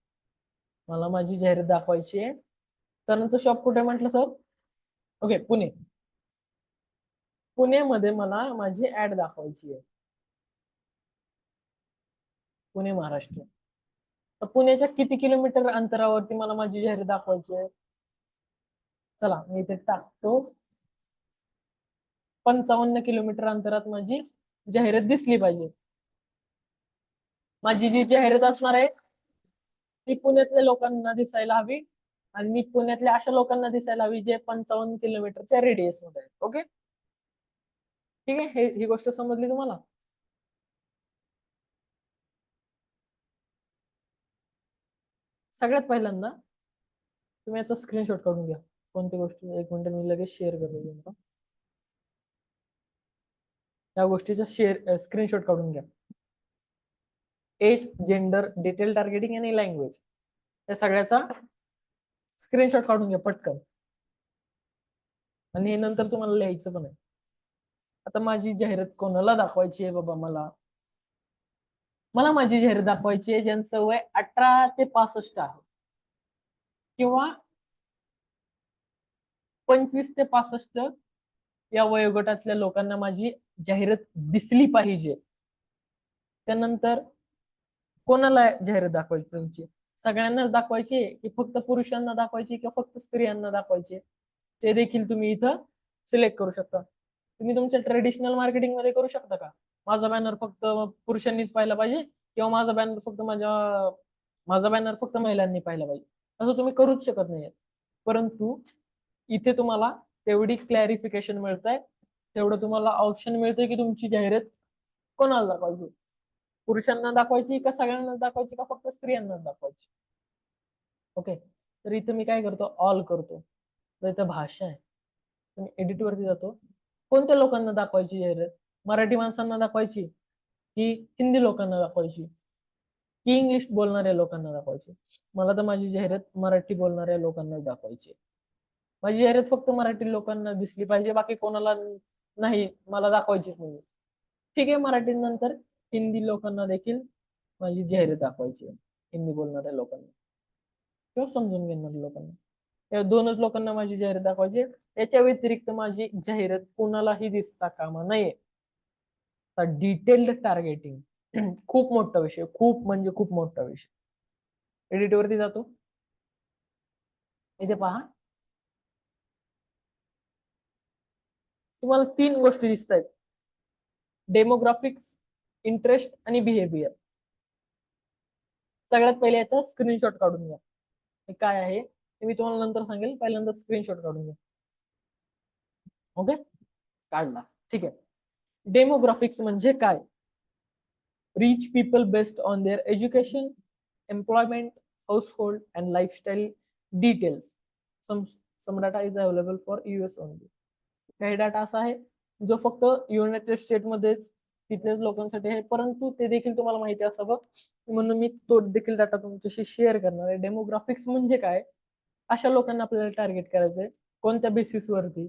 मला माझी जाहिरात दाखवायची आहे, त्यानंतर शॉप कुठे म्हटलं सर? ओके, पुणे. पुण्यामध्ये मला माझी ऍड दाखवायची आहे, पुणे महाराष्ट्र. तर पुण्याच्या किती किलोमीटर अंतरावरती मला माझी जाहिरात दाखवायची आहे? चला मी इथे टाकतो, 55 किलोमीटर अंतरात माझी जाहिरात दिसली पाहिजे. माझी जी जाहिरात असणार आहे ती पुण्यातल्या लोकांना दिसायला हवी, आणि मी पुण्यातल्या अशा लोकांना दिसायला हवी जे 55 किलोमीटरच्या रेडियस मध्ये आहेत. ओके, ठीक आहे, ही गोष्ट समजली तुम्हाला? सगळ्यात पहिल्यांदा तुम्ही याचा स्क्रीनशॉट काढून घ्या. कोणती गोष्ट? एक मिनिट, मी लगेच शेअर करतो तुम्हाला. त्या गोष्टीचा स्क्रीनशॉट काढून घ्या. एज, जेंडर, डिटेल टार्गेटिंग आणि लँग्वेज, या सगळ्याचा स्क्रीनशॉट काढून घ्या पटकन. आणि हे नंतर तुम्हाला लिहायचं पण आहे. आता माझी जाहिरात कोणाला दाखवायची आहे बाबा? मला माझी जाहिरात दाखवायची आहे ज्यांचं वय 18 ते 65 आहे, किंवा 25 ते 65 या वयोगटातल्या लोकांना माझी जाहिरात दिसली पाहिजे. त्यानंतर कोणाला जाहिरात दाखवायची तुमची? सगळ्यांनाच दाखवायची की फक्त पुरुषांना दाखवायची किंवा फक्त स्त्रियांना दाखवायची? ते देखील तुम्ही इथं सिलेक्ट करू शकता. तुम्ही तुमच्या ट्रेडिशनल मार्केटिंग मध्ये करू शकता का माझा बॅनर फक्त पुरुषांनीच पाहिला पाहिजे, किंवा माझा बॅनर फक्त महिलांनी पाहिला पाहिजे? असं तुम्ही करूच शकत नाही. परंतु इथे तुम्हाला तेवढी क्लॅरिफिकेशन मिळत आहे, तेवढं तुम्हाला ऑप्शन मिळतंय की तुमची जाहिरात कोणाला दाखवायची? पुरुषांना दाखवायची का सगळ्यांना दाखवायची का फक्त स्त्रियांना दाखवायची? ओके, तर इथं मी काय करतो, ऑल करतो. तर इथं भाषा आहे, तर मी एडिट वरती जातो. कोणत्या लोकांना दाखवायची जाहिरात? मराठी माणसांना दाखवायची की हिंदी लोकांना दाखवायची की इंग्लिश बोलणाऱ्या लोकांना दाखवायची? मला तर माझी जाहिरात मराठी बोलणाऱ्या लोकांना दाखवायची. माझी जाहिरात फक्त मराठी लोकांना दिसली पाहिजे, बाकी कोणाला नाही मला दाखवायचीच नाही. ठीक आहे, मराठी नंतर हिंदी लोकांना देखील माझी जाहिरात दाखवायची आहे, हिंदी बोलणाऱ्या लोकांना किंवा समजून घेणाऱ्या लोकांना. या दोनच लोकांना माझी जाहिरात दाखवायची. याच्या व्यतिरिक्त माझी जाहिरात कोणालाही दिसता कामा नये. डिटेल्ड टार्गेटिंग खूप मोठा विषय, खूप म्हणजे खूप मोठा विषय. एडिट वरती जातो, इथे पहा तुम्हाला 3 गोष्टी दिसत आहेत: डेमोग्राफिक्स, इंटरेस्ट आणि बिहेवियर. सगळ्यात पहिले याचा स्क्रीनशॉट काढून घ्या. हे काय आहे ते मी तुम्हाला नंतर सांगेल, पहिल्यांदा स्क्रीनशॉट काढून घ्या. ओके, काढला, ठीक आहे. डेमोग्राफिक्स म्हणजे काय? Reach people based on their education, employment, household and lifestyle details. Some data is available for US only. काही डाटा असा आहे जो फक्त युनायटेड स्टेटमध्येच तिथल्याच लोकांसाठी आहे, परंतु ते देखील तुम्हाला माहिती असावं म्हणून मी तो देखील डाटा तुमच्याशी शेअर करणार आहे. डेमोग्राफिक्स म्हणजे काय? अशा लोकांना आपल्याला टार्गेट करायचंय. कोणत्या बेसिसवरती?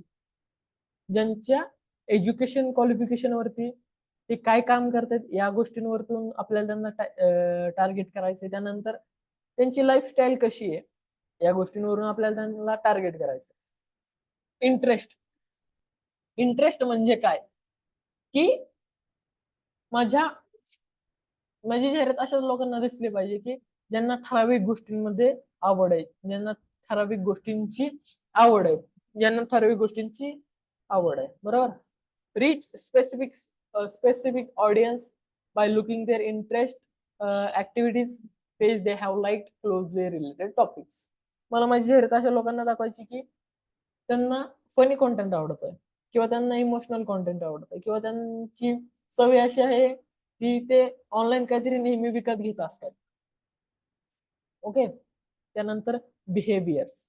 ज्यांच्या एज्युकेशन क्वालिफिकेशन वरती, ते काय काम करतात या गोष्टींवरतून आपल्याला त्यांना टार्गेट करायचंय. त्यानंतर त्यांची लाईफस्टाईल कशी आहे या गोष्टींवरून आपल्याला त्यांना टार्गेट करायचं. इंटरेस्ट, इंटरेस्ट म्हणजे काय? की माझ्या माझी जाहिरात अशा लोकांना दिसली पाहिजे की ज्यांना ठराविक गोष्टींमध्ये आवड आहे, ज्यांना ठराविक गोष्टींची आवड आहे, ज्यांना ठराविक गोष्टींची आवड आहे, बरोबर. Reach specific audience by looking their interest, activities, page they have like, closely related topics. मला माझी जाहिरात अशा लोकांना दाखवायची की त्यांना फनी कॉन्टेंट आवडत आहे, किंवा त्यांना इमोशनल कॉन्टेंट आवडत आहे, किंवा त्यांची सवय अशी आहे की ते ऑनलाईन काहीतरी नेहमी विकत घेत असतात. ओके, त्यानंतर बिहेवियर्स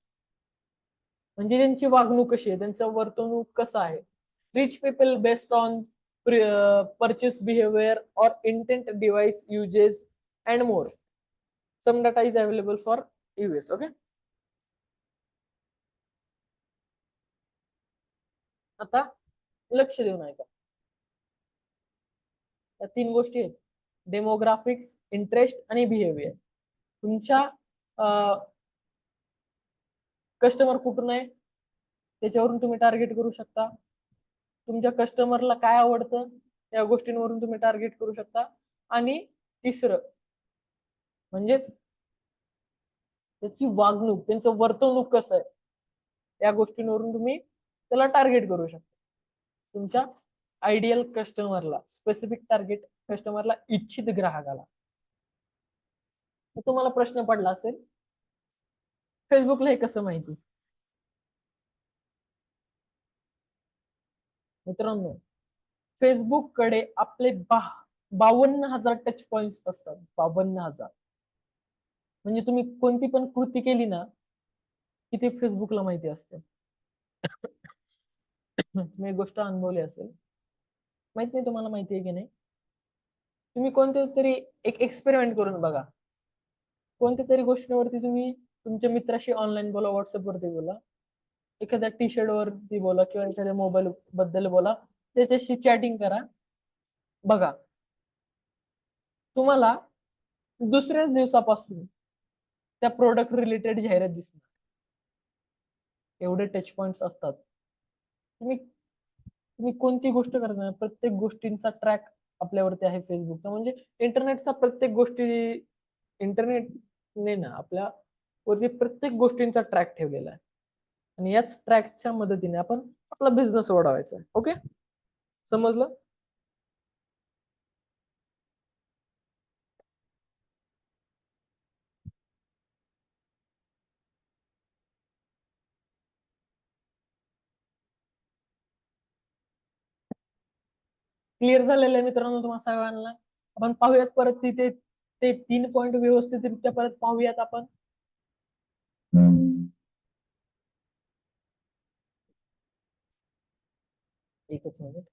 म्हणजे त्यांची वागणूक कशी आहे, त्यांचं वर्तणूक कसं आहे. Reach people based on purchase behaviour और intent, device usages and more. Some data is available for US. Okay, आता लक्ष देऊन ऐका. या 3 गोष्टी आहेत, डेमोग्राफिक्स, इंटरेस्ट आणि बिहेवियर. तुमच्या कस्टमर कुठून आहे त्याच्यावरून तुम्ही टार्गेट करू शकता. तुमच्या कस्टमरला काय आवडतं या गोष्टींवरून तुम्ही टार्गेट करू शकता. आणि तिसरं म्हणजेच त्याची वागणूक, त्यांचं वर्तवणूक कसं आहे या गोष्टींवरून तुम्ही त्याला टार्गेट करू शकता. तुमच्या आयडियल कस्टमरला, स्पेसिफिक टार्गेट कस्टमरला, इच्छित ग्राहकाला. तुम्हाला प्रश्न पडला असेल, फेसबुकला हे कसं माहिती? मित्रांनो, फेसबुक कडे आपले 52,000 टच पॉइंट असतात. 52,000 म्हणजे तुम्ही कोणती पण कृती केली ना की ते फेसबुकला माहिती असते. मी एक गोष्ट अनुभवली असेल, माहित नाही तुम्हाला माहिती आहे की नाही. तुम्ही कोणत्या तरी एक एक्सपेरिमेंट करून बघा. कोणत्या तरी गोष्टीवरती तुम्ही तुमच्या मित्राशी ऑनलाईन बोला, व्हॉट्सअप वरती बोला, एखाद्या टी शर्ट वरती बोला किंवा एखाद्या मोबाईल बद्दल बोला, त्याच्याशी चॅटिंग करा. बघा, तुम्हाला दुसऱ्याच दिवसापासून त्या प्रोडक्ट रिलेटेड जाहिरात दिसणार. एवढे टच पॉइंट्स असतात. तुम्ही तुम्ही कोणती गोष्ट करणार, प्रत्येक गोष्टींचा ट्रॅक आपल्यावरती आहे फेसबुकचा. म्हणजे इंटरनेटचा प्रत्येक गोष्टी, इंटरनेटने ना आपल्या वरती प्रत्येक गोष्टींचा ट्रॅक ठेवलेला आहे. आणि याच ट्रॅकच्या मदतीने आपण आपला बिझनेस वाढवायचा आहे. ओके, समजलं? क्लिअर झालेलं आहे मित्रांनो तुम्हाला सगळ्यांना? आपण पाहूयात परत तिथे ते 3 पॉइंट व्यवस्थितरित्या परत पाहूयात आपण. एकच मिनिट.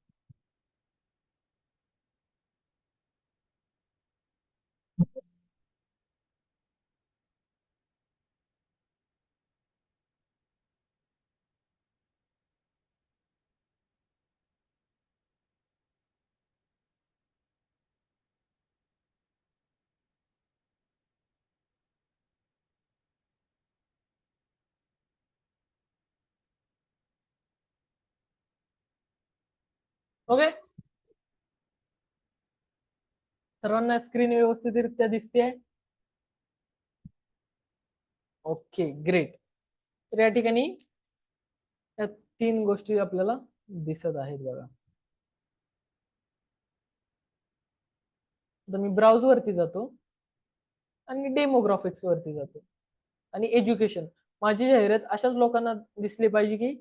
ओके, सर्वांना स्क्रीन व्यवस्थितरित्या दिसते? Okay, great. तर या ठिकाणी या 3 गोष्टी आपल्याला दिसत आहेत बघा. आता मी ब्राउज वरती जातो आणि डेमोग्राफिक्स वरती जातो आणि एज्युकेशन. माझी जाहिरात अशाच लोकांना दिसली पाहिजे की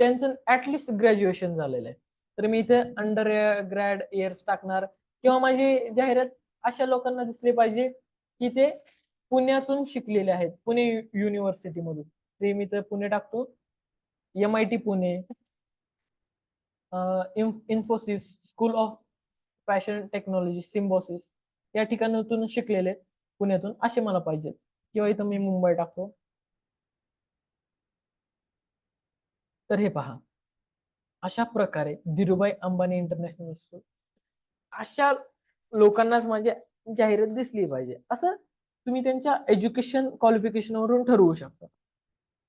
त्यांचं ऍटलिस्ट ग्रॅज्युएशन झालेलं आहे. तर मी इथे अंडर ग्रॅड इयर्स टाकणार, किंवा माझी जाहिरात अशा लोकांना दिसली पाहिजे की ते पुण्यातून शिकलेले आहेत, पुणे युनिव्हर्सिटी मधून. ते मी तर पुणे टाकतो, MIT Pune, Infosys, school of fashion technology, Symbiosis या ठिकाणातून शिकलेले पुण्यातून असे मला पाहिजे. किंवा इथं मी मुंबई टाकतो. तर हे पहा, अशा प्रकारे धीरूभाई अंबानी इंटरनॅशनल स्कूल, अशा लोकांनाच माझी जाहिरात दिसली पाहिजे असं तुम्ही त्यांच्या एज्युकेशन क्वालिफिकेशन वरून ठरवू शकता.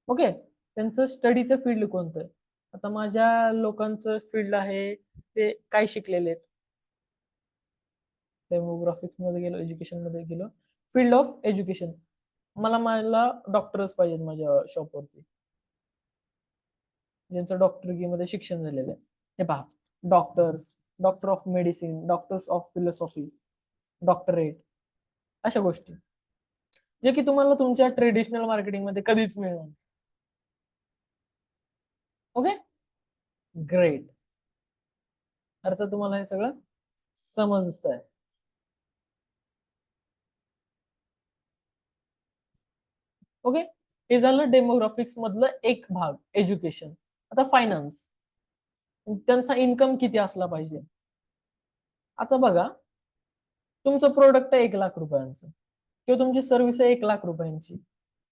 ओके, त्यांचं स्टडीचं फील्ड कोणतं आहे? आता माझ्या लोकांचं फील्ड आहे ते काय शिकलेले आहेत. डेमोग्राफिक्स मध्ये गेलो, एज्युकेशन मध्ये गेलो, फील्ड ऑफ एज्युकेशन. मला डॉक्टर्स पाहिजेत माझ्या शॉपवरती, ज्यांचं डॉक्टरकीमध्ये शिक्षण झालेलं आहे. हे पहा, doctors, doctor of medicine, doctors of philosophy, doctorate, अशा गोष्टी जे की तुम्हाला तुमच्या ट्रेडिशनल मार्केटिंग मध्ये कधीच मिळणार. Okay, great. अर्थ तुम्हाला हे सगळं समजत आहे. ओके, हे झालं डेमोग्राफिक्स मधलं एक भाग, एज्युकेशन. आता फायनान्स, त्यांचा इन्कम किती असला पाहिजे. आता बघा, तुमचं प्रोडक्ट आहे 1,00,000 रुपयांचं, किंवा तुमची सर्व्हिस आहे 1,00,000 रुपयांची,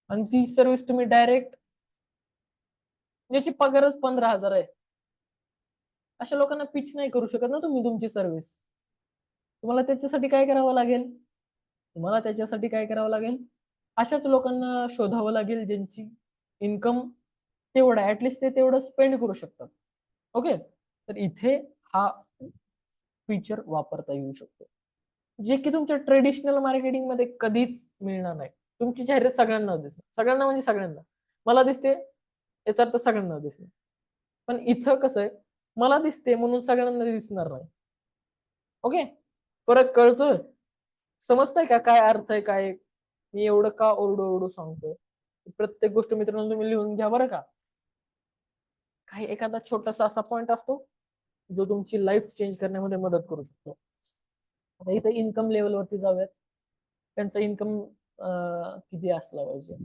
आणि ती सर्व्हिस तुम्ही डायरेक्ट, ज्याची पगारच 15,000 आहे, अशा लोकांना पिच नाही करू शकत ना तुम्ही तुमची सर्व्हिस. तुम्हाला त्याच्यासाठी काय करावं लागेल? तुम्हाला त्याच्यासाठी काय करावं लागेल? अशाच लोकांना शोधावं लागेल ज्यांची इन्कम तेवढा ऍटलिस्ट ते तेवढं स्पेंड करू शकतात. ओके, तर इथे हा फीचर वापरता येऊ शकतो, जे की तुमच्या ट्रेडिशनल मार्केटिंग मध्ये कधीच मिळणार नाही. तुमची जाहिरात सगळ्यांना दिसणार, सगळ्यांना म्हणजे सगळ्यांना. मला दिसते याचा अर्थ सगळ्यांना दिसणार, पण इथं कसं आहे, मला दिसते म्हणून सगळ्यांना दिसणार नाही. ओके, फरक कळतोय? समजतंय का काय अर्थ आहे काय? मी एवढं का ओरडू ओरडू सांगतोय? प्रत्येक गोष्ट मित्रांनो तुम्ही लिहून घ्या बरं का. काही एखादा छोटासा असा पॉइंट असतो जो तुमची लाईफ चेंज करण्यामध्ये मदत करू शकतो. आता इथे इन्कम लेवलवरती जाऊयात. त्यांचा इन्कम किती असला पाहिजे.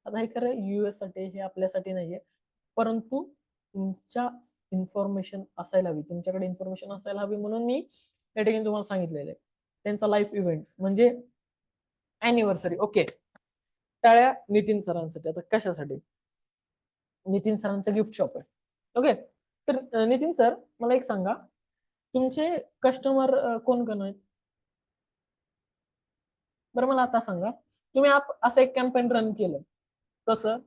आता हे खरं US साठी, हे आपल्यासाठी नाहीये, परंतु तुमच्या इन्फॉर्मेशन असायला हवी, तुमच्याकडे इन्फॉर्मेशन असायला हवी म्हणून मी या ठिकाणी तुम्हाला सांगितलेलं आहे. त्यांचा लाईफ इव्हेंट म्हणजे अॅनिव्हर्सरी. ओके, टाळ्या नितीन सरांसाठी. आता कशासाठी? नितीन सरांचं गिफ्ट शॉप आहे. ओके, तर नितीन सर मला एक सांगा, तुमचे कस्टमर कोण कोण आहेत? बरं मला आता सांगा, तुम्ही असं एक कॅम्पेन रन केलं कसं,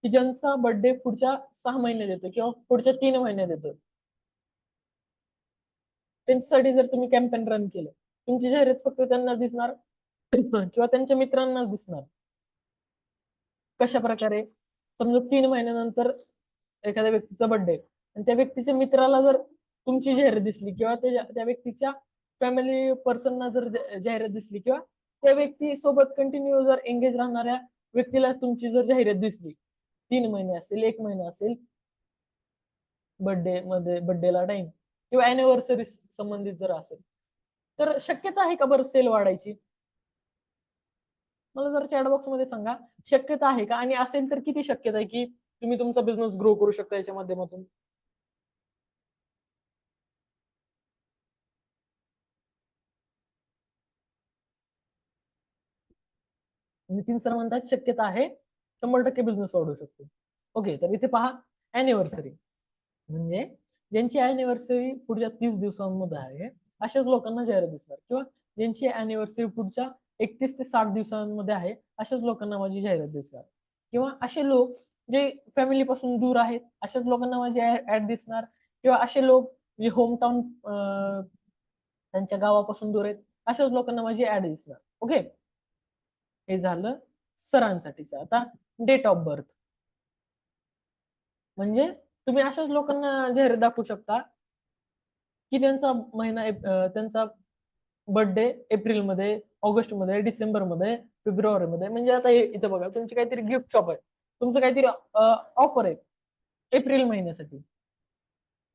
की ज्यांचा बर्थडे पुढच्या 6 महिन्यात येतो किंवा पुढच्या 3 महिन्यात येतो, त्यांच्यासाठी जर तुम्ही कॅम्पेन रन केलं, तुमची जाहिरात फक्त त्यांना दिसणार किंवा त्यांच्या मित्रांनाच दिसणार. कशा प्रकारे? समजा 3 महिन्यानंतर एखाद्या व्यक्तीचा बर्थडे आणि त्या व्यक्तीच्या मित्राला जर तुमची जाहिरात दिसली किंवा त्या व्यक्तीच्या फॅमिली पर्सनना जर जाहिरात दिसली किंवा त्या व्यक्ती सोबत कंटिन्यू जर एंगेज राहणाऱ्या व्यक्तीला तुमची जर जाहिरात दिसली, 3 महिने असेल, 1 महिना असेल, बर्थडेला टाइम किंवा अॅनिव्हर्सरी संबंधित जर असेल, तर शक्यता आहे का बरं सेल वाढायची? मला जर चॅटबॉक्स मध्ये सांगा, शक्यता आहे का? आणि असेल तर किती शक्यता आहे की तुम्ही तुमचा बिझनेस ग्रो करू शकता याच्या माध्यमातून? नितीन सर म्हणतात शक्यता आहे, 100% बिझनेस वाढू शकतो. ओके, तर इथे पहा, अॅनिव्हर्सरी म्हणजे ज्यांची अॅनिव्हर्सरी पुढच्या 30 दिवसांमध्ये आहे अशाच लोकांना जाहिरात दिसणार, किंवा ज्यांची अॅनिव्हर्सरी पुढच्या 31 ते 60 दिवसांमध्ये आहे अशाच लोकांना माझी जाहिरात दिसणार, किंवा असे लोक जे फॅमिली पासून दूर आहेत अशाच लोकांना माझी ऍड दिसणार, किंवा असे लोक जे होमटाऊन त्यांच्या गावापासून दूर आहेत अशाच लोकांना माझी ऍड दिसणार. ओके, हे झालं सरांसाठीचं. आता डेट ऑफ बर्थ म्हणजे तुम्ही अशाच लोकांना जाहिरात दाखवू शकता की त्यांचा महिना त्यांचा बर्थडे एप्रिलमध्ये, ऑगस्टमध्ये, डिसेंबरमध्ये, फेब्रुवारीमध्ये. म्हणजे आता इथं बघा, तुमची काहीतरी गिफ्ट शॉप आहे, तुमचं काहीतरी ऑफर आहे एप्रिल महिन्यासाठी.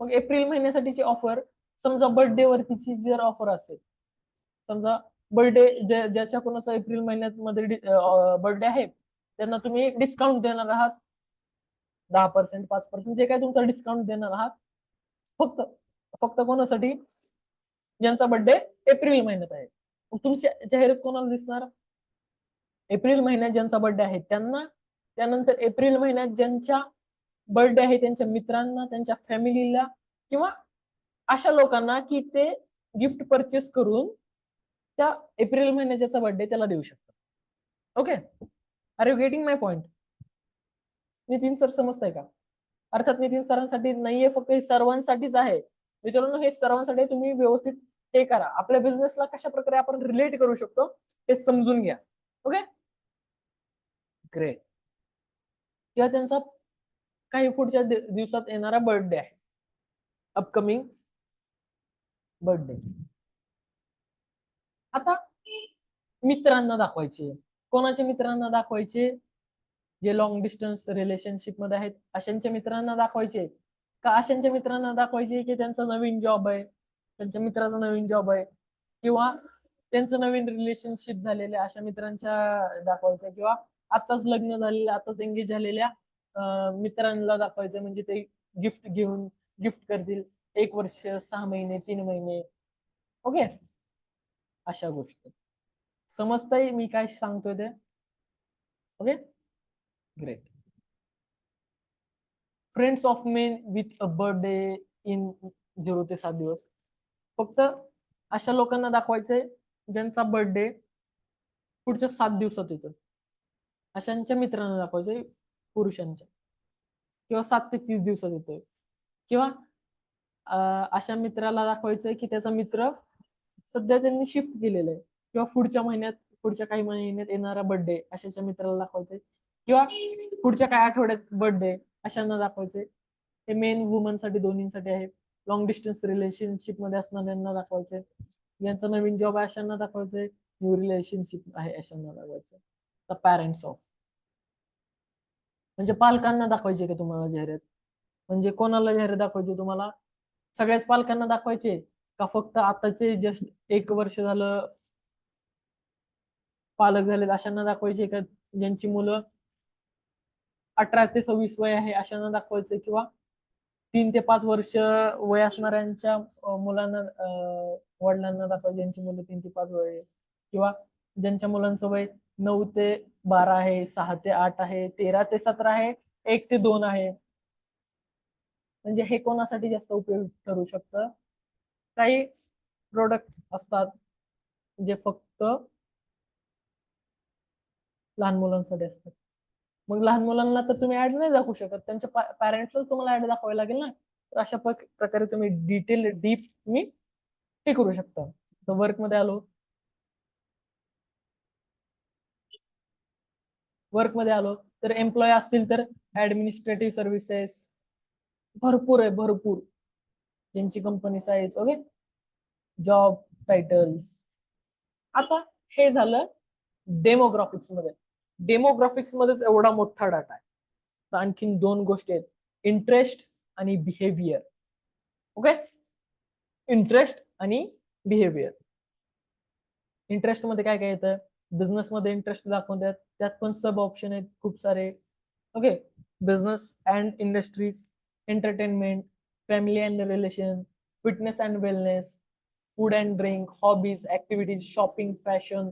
मग एप्रिल महिन्यासाठीची ऑफर, समजा बर्थडे वरतीची जर ऑफर असेल, समजा बर्थडे ज्याच्या कोणाचा एप्रिल महिन्यामध्ये बर्थडे आहे त्यांना तुम्ही डिस्काउंट देणार आहात, 10%, 5%, जे काय तुमचा डिस्काउंट देणार आहात. फक्त फक्त कोणासाठी? ज्यांचा बर्थडे एप्रिल महिन्यात आहे. तुमची जाहिरात कोणाला दिसणार? एप्रिल महिन्यात ज्यांचा बर्थडे आहे त्यांना, त्यानंतर एप्रिल महिन्यात ज्यांच्या बर्थडे आहे त्यांच्या मित्रांना, त्यांच्या फॅमिलीला, किंवा अशा लोकांना की ते गिफ्ट परचेस करून त्या एप्रिल महिन्यात ज्याचा बर्थडे त्याला देऊ शकतात. Okay, are you getting my point? Nitin sir समजताय का? अर्थात नितीन सरांसाठी नाहीये, फक्त हे सर्वांसाठीच आहे मित्रांनो. हे सर्वांसाठी तुम्ही व्यवस्थित हे करा, आपल्या बिझनेसला कशा प्रकारे आपण रिलेट करू शकतो हे समजून घ्या. Okay, great. किंवा त्यांचा काही पुढच्या दिवसात येणारा बर्थडे आहे, अपकमिंग बर्थडे. आता मित्रांना दाखवायचे. कोणाचे मित्रांना दाखवायचे? जे लॉंग डिस्टन्स रिलेशनशिप मध्ये आहेत अशांच्या मित्रांना दाखवायचे का अशांच्या मित्रांना दाखवायचे की त्यांचा नवीन जॉब आहे, त्यांच्या मित्राचा नवीन जॉब आहे, किंवा त्यांचं नवीन रिलेशनशिप झालेल्या अशा मित्रांच्या दाखवायचं, किंवा आताच लग्न झालेल्या, आताच एंगेज झालेल्या मित्रांना दाखवायचं, म्हणजे ते गिफ्ट करतील 1 वर्ष, 6 महिने, 3 महिने. ओके, अशा गोष्टी समजताय मी काय सांगतोय ते? Okay, great. Friends of main with a birthday in 0 ते 7 दिवस. फक्त अशा लोकांना दाखवायचंय ज्यांचा बर्थडे पुढच्या 7 दिवसात येतो. अशांच्या मित्रांना दाखवायचंय पुरुषांच्या, किंवा 7 ते 30 दिवसात येतोय, किंवा अशा मित्राला दाखवायचंय की त्याचा मित्र सध्या त्यांनी शिफ्ट केलेलं आहे, किंवा पुढच्या काही महिन्यात येणारा बर्थडे अशाच्या मित्राला दाखवायचंय, किंवा पुढच्या काही आठवड्यात बर्थडे अशांना दाखवायचंय. हे मेन वुमन साठी दोन्हींसाठी आहे. लॉंग डिस्टन्स रिलेशनशिप मध्ये असणाऱ्यांना दाखवायचंय, ज्यांचा नवीन जॉब आहे अशांना दाखवायचंय, न्यू रिलेशनशिप आहे अशांना दाखवायचंय. द पॅरेंट्स ऑफ, म्हणजे पालकांना दाखवायचे का तुम्हाला जाहिरात? म्हणजे कोणाला जाहिरात दाखवायची तुम्हाला? सगळ्याच पालकांना दाखवायचे का फक्त आताचे जस्ट 1 वर्ष झालं पालक झालेत अशांना दाखवायचे, का ज्यांची मुलं 18 ते 26 वय आहे अशांना दाखवायचे, किंवा 3 ते 5 वर्ष वय असणाऱ्यांच्या मुलांना वडिलांना दाखवायचे ज्यांची मुलं 3 ते 5 वय आहे, किंवा ज्यांच्या मुलांचं वय 9 ते 12 आहे, 6 ते 8 आहे, 13 ते 17 आहे, 1 ते 2 आहे. म्हणजे हे कोणासाठी जास्त उपयोग ठरू शकतं? काही प्रोडक्ट असतात जे फक्त लहान मुलांसाठी असतात. मग लहान मुलांना तर तुम्ही ऍड नाही दाखवू शकत, त्यांच्या पॅरेंट्सलाच तुम्हाला ऍड दाखवावी लागेल ना. तर अशा प्रकारे तुम्ही डिटेल डीप तुम्ही हे करू शकता. तर वर्कमध्ये आलो, तर एम्प्लॉय असतील तर ऍडमिनिस्ट्रेटिव्ह सर्व्हिसेस भरपूर आहे, भरपूर ज्यांची company size. Okay, job titles. आता हे झालं डेमोग्राफिक्स मध्ये. डेमोग्राफिक्स मध्येच एवढा मोठा डाटा आहे. तर आणखीन 2 गोष्टी आहेत, इंटरेस्ट आणि बिहेवियर. ओके, इंटरेस्ट आणि बिहेवियर. इंटरेस्ट मध्ये काय काय येतं? बिझनेस मध्ये इंटरेस्ट दाखवतात, त्यात पण सब ऑप्शन आहेत खूप सारे. Okay, business and industries, entertainment, family and relation, fitness and wellness, food and drink, hobbies, activities, shopping, fashion,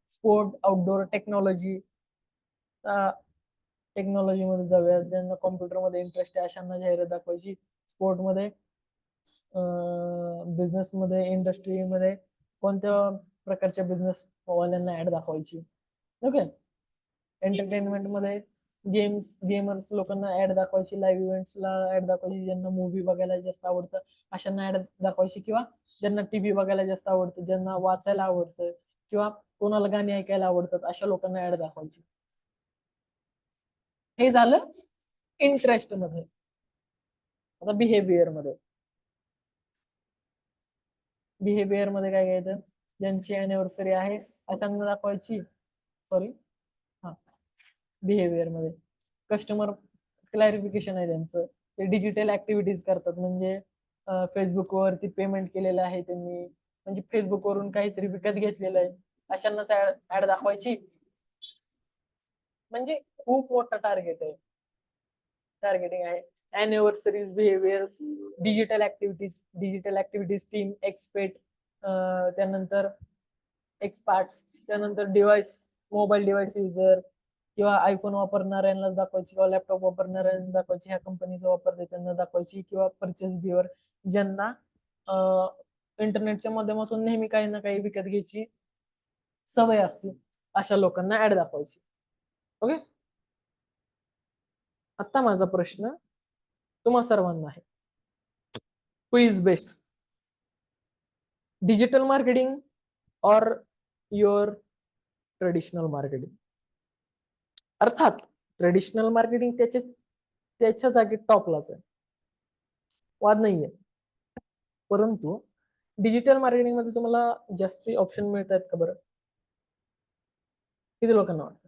sport, outdoor, technology. Technology मध्ये जाऊया, ज्यांना कॉम्प्युटरमध्ये इंटरेस्ट आहे अशांना जाहिरात दाखवायची. स्पोर्टमध्ये, बिझनेसमध्ये, इंडस्ट्रीमध्ये कोणत्या प्रकारच्या बिझनेस वाल्यांना ऍड दाखवायची. ओके, एंटरटेनमेंट मध्ये गेमर्स लोकांना ऍड दाखवायची, लाईव्ह इव्हेंट्सला ऍड दाखवायची, ज्यांना मूवी बघायला जास्त आवडतं अशांना ऍड दाखवायची, किंवा ज्यांना टीव्ही बघायला जास्त आवडतं, ज्यांना वाचायला आवडतं, किंवा कोणाला गाणी ऐकायला आवडतात अशा लोकांना ऍड दाखवायची. हे झालं इंटरेस्ट मध्ये. आता बिहेवियर मध्ये काय घ्यायचं? ज्यांची अॅनिव्हर्सरी आहे अशांना दाखवायची. सॉरी, हा, बिहेवियर मध्ये कस्टमर क्लॅरिफिकेशन आहे त्यांचं. ते डिजिटल ऍक्टिव्हिटीज करतात, म्हणजे फेसबुक वरती पेमेंट केलेलं आहे त्यांनी, म्हणजे फेसबुक वरून काहीतरी विकत घेतलेलं आहे अशांनाच ऍड दाखवायची. म्हणजे खूप मोठा टार्गेटिंग आहे. Anniversaries, behaviours, digital activities team, expert, त्यानंतर एक्सपार्ट्स, त्यानंतर डिव्हाइस, मोबाईल डिव्हाइस युजर, किंवा आयफोन वापरणाऱ्यांना दाखवायची, किंवा लॅपटॉप वापरणाऱ्यांना दाखवायची, ह्या कंपनीचा वापरते त्यांना दाखवायची, किंवा परचेस बिअर, ज्यांना इंटरनेटच्या माध्यमातून नेहमी काही ना काही विकत घ्यायची सवय असते अशा लोकांना ऍड दाखवायची. ओके, आता माझा प्रश्न तुम्हा सर्वांना आहे, हु इज बेस्ट, डिजिटल मार्केटिंग और युअर ट्रेडिशनल मार्केटिंग? अर्थात ट्रेडिशनल मार्केटिंग त्याच्या जागी टॉपलाच आहे, वाद नाहीये. परंतु डिजिटल मार्केटिंग मध्ये तुम्हाला जास्ती ऑप्शन मिळत आहेत का बरं? किती लोकांना वाटतं?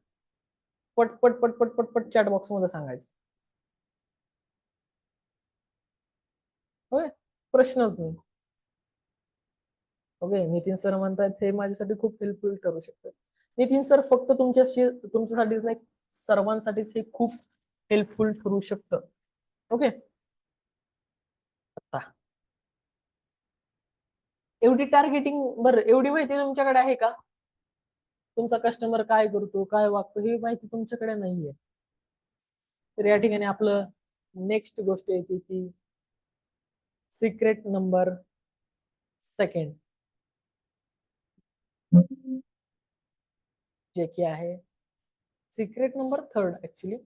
पट पट पट पट पट पट चॅट बॉक्स मध्ये सांगायचं. होय, प्रश्नच नाही. ओके, नितीन सर म्हणतात हे माझ्यासाठी खूप हेल्पफुल ठरू शकतं. नितीन सर फक्त तुमच्यासाठीच नाही, सर्वांसाठीच हे खूप हेल्पफुल ठरू शकतं. ओके, आता एवढी टार्गेटिंग, बरं एवढी माहिती तुमच्याकडे आहे का? तुमचा कस्टमर काय करतो, काय वागतो, ही माहिती तुमच्याकडे नाहीये. तर या ठिकाणी आपलं नेक्स्ट गोष्ट येते ती सीक्रेट नंबर सेकंड जे की आहे सीक्रेट नंबर थर्ड ऍक्च्युली.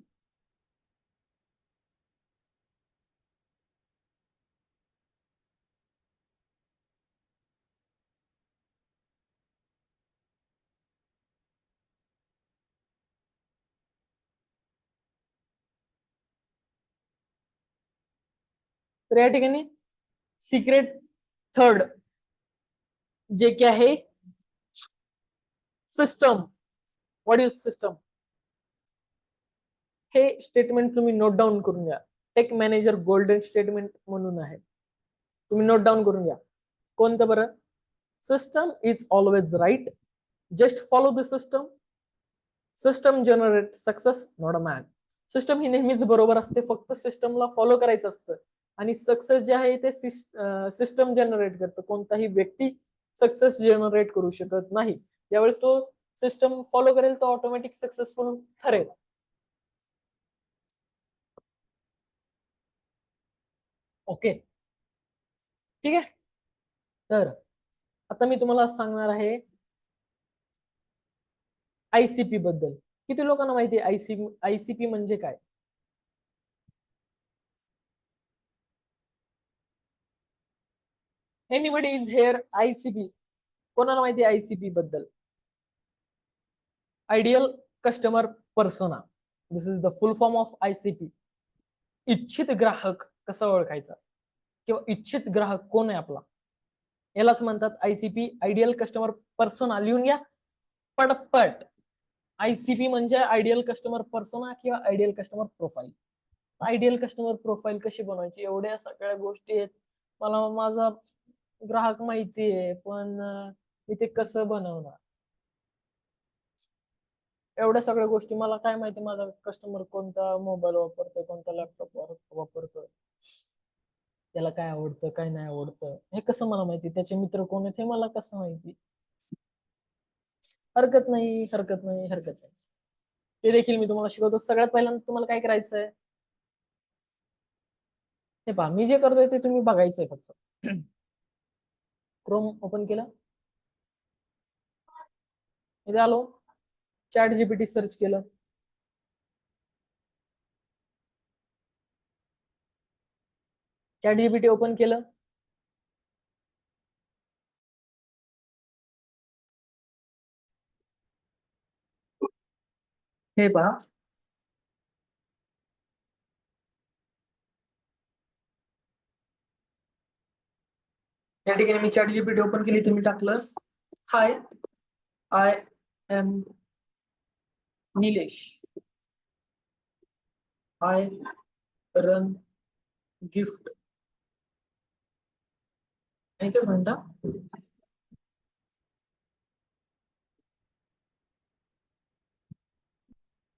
तर या ठिकाणी सिक्रेट थर्ड जे की आहे सिस्टम. What is system? हे स्टेटमेंट तुम्ही नोट डाऊन करून घ्या. टेक मॅनेजर गोल्डन स्टेटमेंट म्हणून आहे, तुम्ही नोट डाऊन करून घ्या. कोणतं बरं? System is always right, just follow the system. System generate success not a man. System ही नेहमीच बरोबर असते, फक्त सिस्टमला फॉलो करायचं असतं. आणि सक्सेस जे आहे ते सिस्टम जनरेट करतं, कोणताही व्यक्ती सक्सेस जनरेट करू शकत नाही. ज्यावेळेस तो सिस्टम फॉलो करेल तो ऑटोमॅटिक सक्सेसफुल ठरेल. ओके, ठीक आहे. तर आता मी तुम्हाला सांगणार आहे आयसीपी बद्दल. किती लोकांना माहिती आहे आयसीपी म्हणजे काय? Anybody is here ICP? कोणाला माहिती आहे आयसीपी बद्दल? Ideal customer persona. This is the full form of ICP. इच्छित ग्राहक कसा ओळखायचा किंवा इच्छित ग्राहक कोण आहे आपला, यालाच म्हणतात आयसीपी, आयडियल कस्टमर पर्सोना. लिहून घ्या पटपट. आयसीपी म्हणजे आयडियल कस्टमर पर्सोना किंवा ideal customer profile. Ideal customer profile कशी बनवायची, एवढ्या सगळ्या गोष्टी आहेत. मला माझा ग्राहक माहिती आहे, पण मी ते कसं बनवणार? एवढ्या सगळ्या गोष्टी मला काय माहिती, माझा कस्टमर कोणता मोबाईल वापरतोय, कोणता लॅपटॉप वापरतोय, त्याला काय आवडतं काय नाही आवडतं, हे कसं मला माहिती? त्याचे मित्र कोण आहेत हे मला कसं माहिती? हरकत नाही, हरकत नाही, हरकत नाही. ते देखील मी तुम्हाला शिकवतो. सगळ्यात पहिल्यांदा तुम्हाला काय करायचंय, हे पहा, मी जे करतोय ते तुम्ही बघायचंय फक्त. क्रोम ओपन केलं, इथे आलो, चॅट जीपीटी सर्च केलं. चॅट जीपीटी ओपन केलं, हे पहा, या ठिकाणी मी चॅट जीपीटी ओपन केली. तुम्ही टाकलं, hi I am Nilesh, I run gift, आणि काय म्हणता,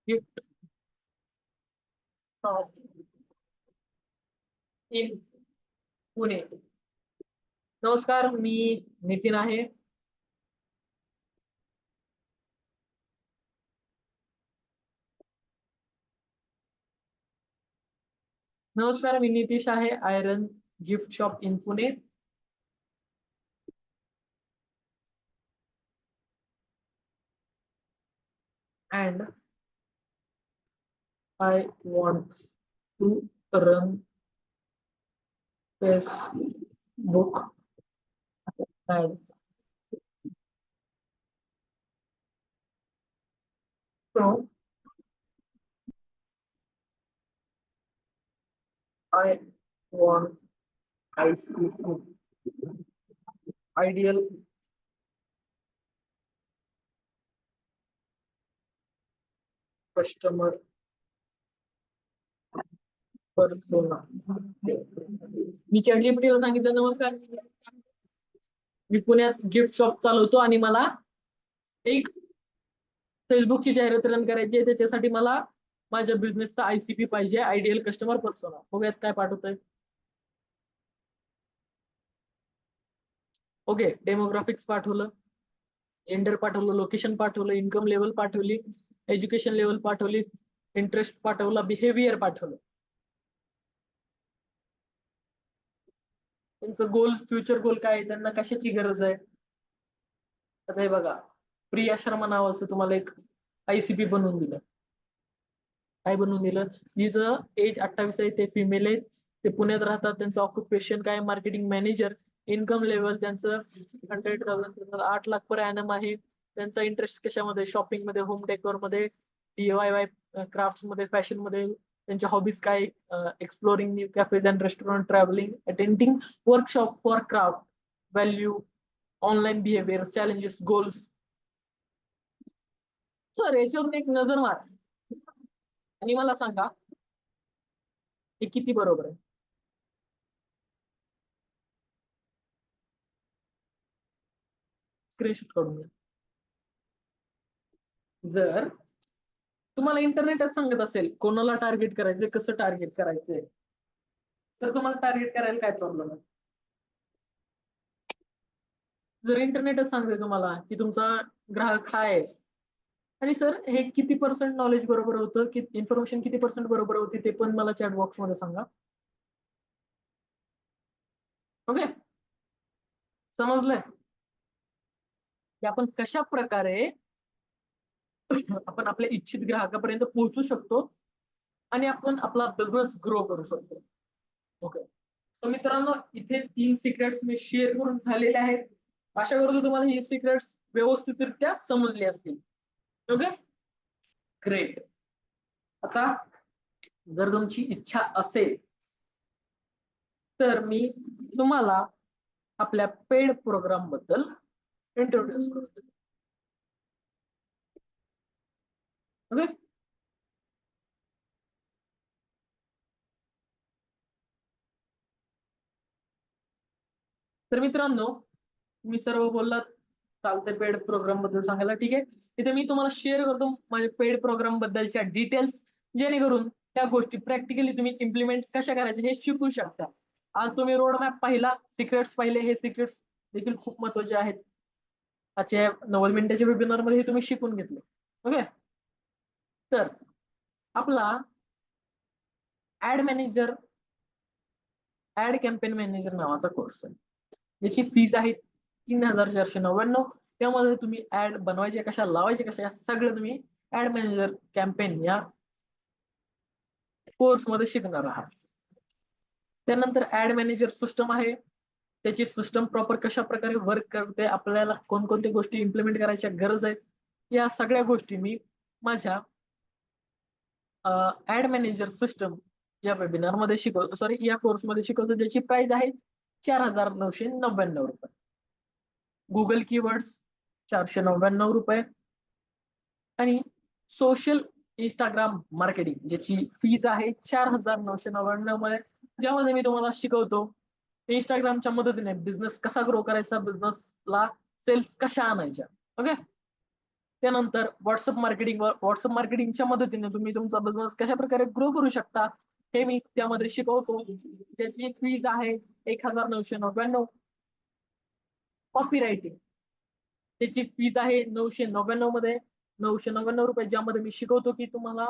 गिफ्ट शॉप इन पुणे. नमस्कार, मी नितीन आहे. नमस्कार, मी नितीश आहे. I run gift shop in Pune. And I want to run Facebook ad. So I want ICP, ideal customer persona. मी चॅटजीपीटीला सांगितलं, नमस्कार, मी पुण्यात गिफ्ट शॉप चालवतो आणि मला एक फेसबुकची जाहिरात रन करायची आहे. त्याच्यासाठी मला माझ्या बिझनेसचा आयसीपी पाहिजे, आयडियल कस्टमर पर्सोना. बघूयात काय पाठवतोय. ओके, डेमोग्राफिक्स पाठवलं, जेंडर पाठवलं, लोकेशन पाठवलं, इन्कम लेवल पाठवली, एज्युकेशन लेवल पाठवली, इंटरेस्ट पाठवला, बिहेवियर पाठवलं. त्यांचं गोल, फ्युचर गोल काय आहे, त्यांना कशाची गरज आहे. आता हे बघा, प्रिया शर्मा नावाचं तुम्हाला एक ICP बनवून दिलं. काय बनवून दिलं? जिचं एज 28 आहे, ते फिमेल आहेत, ते पुण्यात राहतात, त्यांचं ऑक्युपेशन काय, मार्केटिंग मॅनेजर. इन्कम लेवल त्यांचं 100,000, 8 लाख पर ॲनम आहे. त्यांचा इंटरेस्ट कशामध्ये? शॉपिंग मध्ये, होम डेकोर मध्ये, DIY क्राफ्ट मध्ये, फॅशन मध्ये. त्यांच्या हॉबीज काय? Exploring new cafes and restaurant, travelling, attending workshop for craft, value, online behaviour, challenges, goals. Sir याच्यावर एक नजर मार आणि मला सांगा हे किती बरोबर आहे. स्क्रीनशॉट काढून घ्या. जर तुम्हाला इंटरनेटच सांगत असेल कोणाला टार्गेट करायचंय, कसं टार्गेट करायचंय, तर तुम्हाला टार्गेट करायला काय प्रॉब्लेम आहे? जर इंटरनेटच सांगते तुम्हाला की तुमचा ग्राहक हा आहे, आणि सर हे किती पर्सेंट नॉलेज बरोबर होतं, की इन्फॉर्मेशन किती पर्सेंट बरोबर होती, ते पण मला चॅट बॉक्स मध्ये सांगा. ओके, समजलंय की आपण कशा प्रकारे आपण आपल्या इच्छित ग्राहकापर्यंत पोहोचू शकतो आणि आपण आपला बिझनेस ग्रो करू शकतो. ओके, तर मित्रांनो, इथे 3 सिक्रेट्स मी शेअर करून झालेले आहेत. आशा करतो तुम्हाला ही सिक्रेट्स व्यवस्थितरित्या समजली असतील. Okay, great. आता जर तुमची इच्छा असेल तर मी तुम्हाला आपल्या पेड प्रोग्राम बद्दल इंट्रोड्यूस करतो. ओके, तर मित्रांनो, मी सर्व बोललात, चालते पेड प्रोग्राम बद्दल सांगायला. ठीक आहे, इथे मी तुम्हाला शेअर करतो माझ्या पेड प्रोग्राम बद्दलच्या डिटेल्स, जेणेकरून त्या गोष्टी प्रॅक्टिकली तुम्ही इम्प्लिमेंट कशा करायचे हे शिकू शकता. आज तुम्ही रोड मॅप पाहिला, सिक्रेट्स पाहिले, हे सिक्रेट्स देखील खूप महत्वाचे आहेत. आजच्या 90 मिनिटाच्या वेबिनार मध्ये हे तुम्ही शिकून घेतले. ओके, तर आपला ad manager, ad campaign manager नावाचा कोर्स आहे, ज्याची फीज आहे 3,499. त्यामध्ये तुम्ही ऍड बनवायचे कशा, लावायचे कशा, या सगळं तुम्ही ऍड मॅनेजर कॅम्पेन या कोर्स मध्ये शिकणार आहात. त्यानंतर ऍड मॅनेजर सिस्टम आहे, त्याची सिस्टम प्रॉपर कशा प्रकारे वर्क करते, आपल्याला कोणकोणत्या गोष्टी इम्प्लिमेंट करायच्या गरज आहेत, या सगळ्या गोष्टी मी माझ्या ऍड मॅनेजर सिस्टम या वेबिनार मध्ये शिकवतो, सॉरी या कोर्स मध्ये शिकवतो, ज्याची प्राइस आहे 4,999 रुपये. गुगल कीवर्ड्स 499 रुपये, आणि सोशल इंस्टाग्राम मार्केटिंग ज्याची फीज आहे 4,999 मध्ये, ज्यामध्ये मी तुम्हाला शिकवतो इंस्टाग्रामच्या मदतीने बिझनेस कसा ग्रो करायचा, बिझनेसला सेल्स कशा आणायच्या. ओके, त्यानंतर व्हॉट्सअप मार्केटिंगच्या मदतीने तुम्ही तुमचा बिझनेस कशा प्रकारे ग्रो करू शकता, हे मी त्यामध्ये शिकवतो. त्याची फीज आहे 1,999. कॉपी रायटिंग, त्याची फीज आहे 999 मध्ये, 999 रुपये, ज्यामध्ये मी शिकवतो की तुम्हाला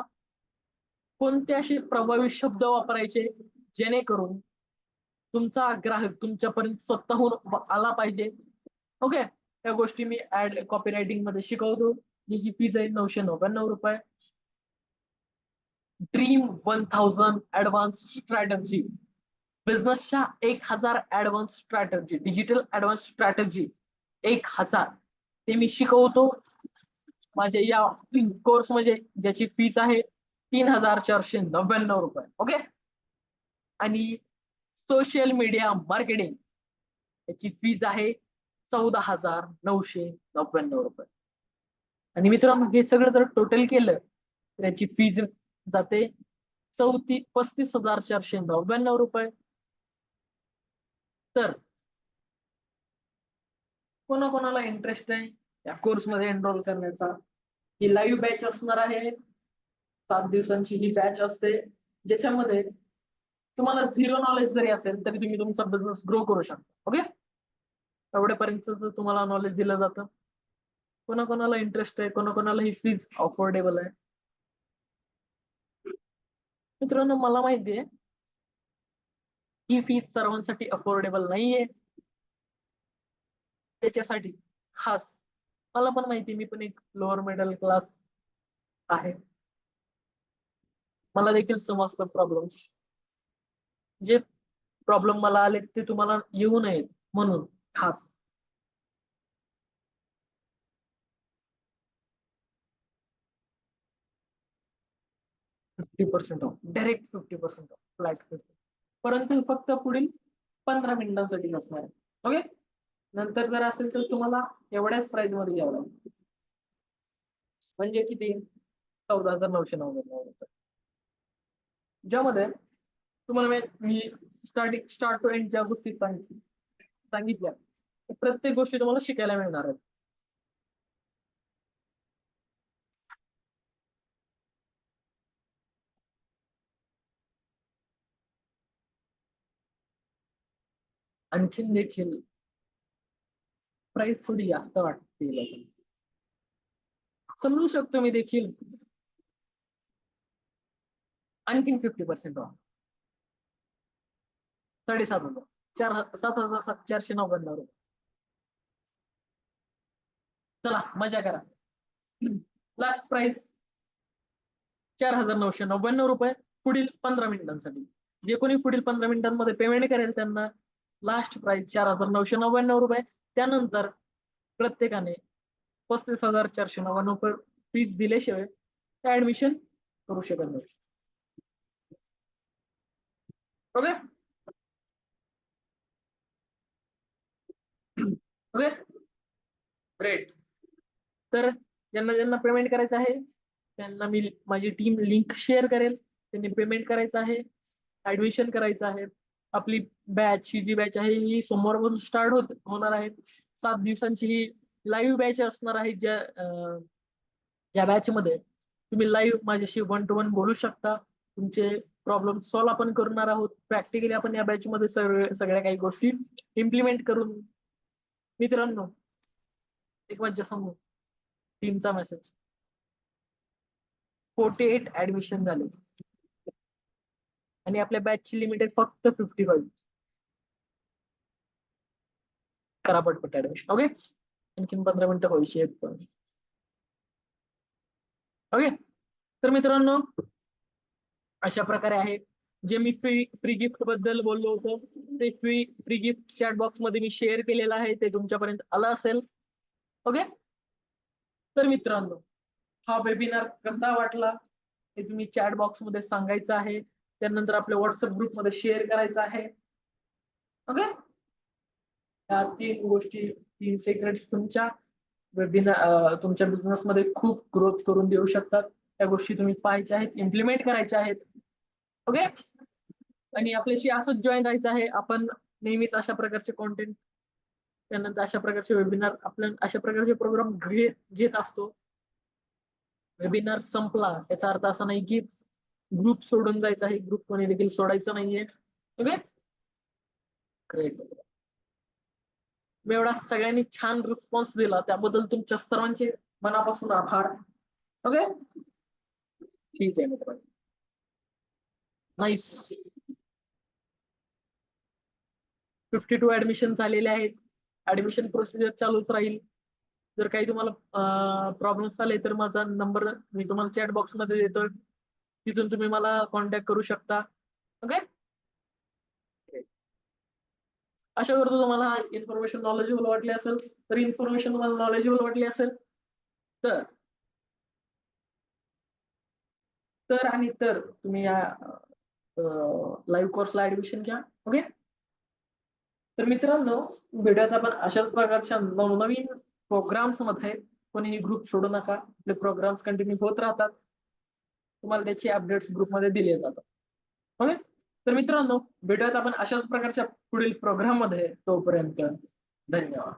कोणते असे प्रभावी शब्द वापरायचे जेणेकरून तुमचा ग्राहक तुमच्यापर्यंत स्वतःहून आला पाहिजे. ओके, त्या गोष्टी मी ऍड कॉपी रायटिंग मध्ये शिकवतो, ज्याची फीज आहे 999 रुपये. ड्रीम 1000 ऍडव्हान्स स्ट्रॅटर्जी, बिझनेसच्या 1,000 advance strategy, digital advance strategy 1,000, ते मी शिकवतो माझ्या या कोर्स मध्ये, ज्याची फीज आहे 3,499 रुपये. ओके, आणि सोशल मीडिया मार्केटिंग, याची फीज आहे 14,999 रुपये. आणि मित्रांनो, हे सगळं जर टोटल केलं तर याची फीज जाते 35,499 रुपये. तर कोणाकोणाला इंटरेस्ट आहे या कोर्स मध्ये एनरोल करण्याचा, ही लाईव्ह बॅच असणार आहे. 7 दिवसांची ही बॅच असते, ज्याच्यामध्ये तुम्हाला झिरो नॉलेज जरी असेल तरी तुम्ही तुमचा बिझनेस ग्रो करू शकता. ओके, एवढ्यापर्यंत तुम्हाला नॉलेज दिलं जातं. कोणाकोणाला इंटरेस्ट आहे, कोणाकोणाला ही फीज अफोर्डेबल आहे. मित्रांनो, मला माहिती आहे ही फीस सर्वांसाठी अफोर्डेबल नाहीये. त्याच्यासाठी खास मला पण माहिती, मी पण एक लोअर मिडल क्लास आहे, मला देखील समजतात प्रॉब्लेम. जे प्रॉब्लेम मला आले ते तुम्हाला येऊ नयेत म्हणून खास 50% of, direct 50% of flat fees. परंतु फक्त पुढील 15 मिनिटांसाठी नसणार आहे. ओके, नंतर जर असेल तर तुम्हाला एवढ्याच प्राइस मध्ये घ्यावं लागेल. म्हणजे किती? 14,999. ज्यामध्ये तुम्हाला मी स्टार्ट टू एंड ज्या गोष्टी सांगितल्या प्रत्येक गोष्टी तुम्हाला शिकायला मिळणार आहेत. आणखीन देखील प्राइस थोडी जास्त वाटते, समजू शकतो मी देखील. आणखीन 50% ऑफ 7,500, 7,499 रुपये. चला मजा करा. लास्ट प्राइस 4,999 रुपये पुढील 15 मिनिटांसाठी. जे कोणी पुढील 15 मिनिटांमध्ये पेमेंट करेल त्यांना लास्ट प्राइस 4,999 रुपये. त्यानंतर प्रत्येकाने 35,499 फीस दिल्याशिवाय ऍडमिशन करू शकत नाही. Okay okay great. तर ज्यांना ज्यांना पेमेंट करायचं आहे त्यांना मी माझी टीम लिंक शेअर करेल. त्यांनी पेमेंट करायचं आहे, ऍडमिशन करायचं आहे. आपली बॅच ही जी बॅच आहे ही सोमवारपासून स्टार्ट होणार आहे. 7 दिवसांची ही लाईव्ह बॅच असणार आहे. ज्या बॅच मध्ये तुम्ही लाईव्ह माझ्याशी 1 to 1 बोलू शकता. तुमचे प्रॉब्लेम सॉल्व्ह आपण करणार आहोत. प्रॅक्टिकली आपण या बॅच मध्ये सगळ्या काही गोष्टी इम्प्लिमेंट करून. मित्रांनो एक मज्जा सांगू, टीमचा मेसेज 48 ऍडमिशन झाले आणि आपल्या बॅचची लिमिट आहे फक्त 55. करा पटपट ऍडमिशन. ओके, आणखीन 15 मिनिटं व्हायची आहेत पण. ओके, तर मित्रांनो अशा प्रकारे आहे. जे मी फ्री गिफ्ट बद्दल बोललो होतो ते फ्री गिफ्ट चॅट बॉक्स मध्ये मी शेअर केलेलं आहे, ते तुमच्यापर्यंत आलं असेल. ओके, तर मित्रांनो हा वेबिनार कसा वाटला हे तुम्ही चॅट बॉक्स मध्ये सांगायचं आहे. त्यानंतर आपल्या व्हॉट्सअप ग्रुप मध्ये शेअर करायचं आहे. ओके, या 3 गोष्टी, 3 सेक्रेट्स तुमच्या वेबिनार तुमच्या बिझनेस मध्ये खूप ग्रोथ करून देऊ शकतात. त्या गोष्टी तुम्ही पाहायच्या आहेत, इम्प्लिमेंट करायच्या आहेत. ओके, आणि आपल्याशी असंच जॉईन राहायचं आहे. आपण नेहमीच अशा प्रकारचे कॉन्टेंट, त्यानंतर अशा प्रकारचे वेबिनार, आपण अशा प्रकारचे प्रोग्राम घेत असतो. वेबिनार संपला याचा अर्थ असा नाही की ग्रुप सोडून जायचा आहे. ग्रुप कोणी देखील सोडायचं नाहीये. Okay great. मी एवढा सगळ्यांनी छान रिस्पॉन्स दिला त्याबद्दल तुमच्या सर्वांचे मनापासून आभार. ओके ठीक आहे मित्रांनो, नाईस. 52 ऍडमिशन झालेले आहेत. ऍडमिशन प्रोसिजर चालूच राहील. जर काही तुम्हाला प्रॉब्लेम्स आले तर माझा नंबर मी तुम्हाला चॅट बॉक्स मध्ये देतोय, तिथून तुम्ही मला कॉन्टॅक्ट करू शकता. ओके, अशा करतो तुम्हाला इन्फॉर्मेशन नॉलेजेबल वाटली असेल तर इन्फॉर्मेशन तुम्हाला नॉलेजेबल वाटली असेल तर आणि तर तुम्ही या लाईव्ह कोर्सला ऍडमिशन घ्या. ओके, तर मित्रांनो भेटूयात आपण अशाच प्रकारच्या नवनवीन प्रोग्राम्स मध्ये. कोणीही ग्रुप सोडू नका, आपले प्रोग्राम्स कंटिन्यू होत राहतात. तुम्हाला त्याची अपडेट्स ग्रुपमध्ये दिले जातात. ओके, तर मित्रांनो भेटूयात आपण अशाच प्रकारच्या पुढील प्रोग्राम मध्ये. तोपर्यंत धन्यवाद.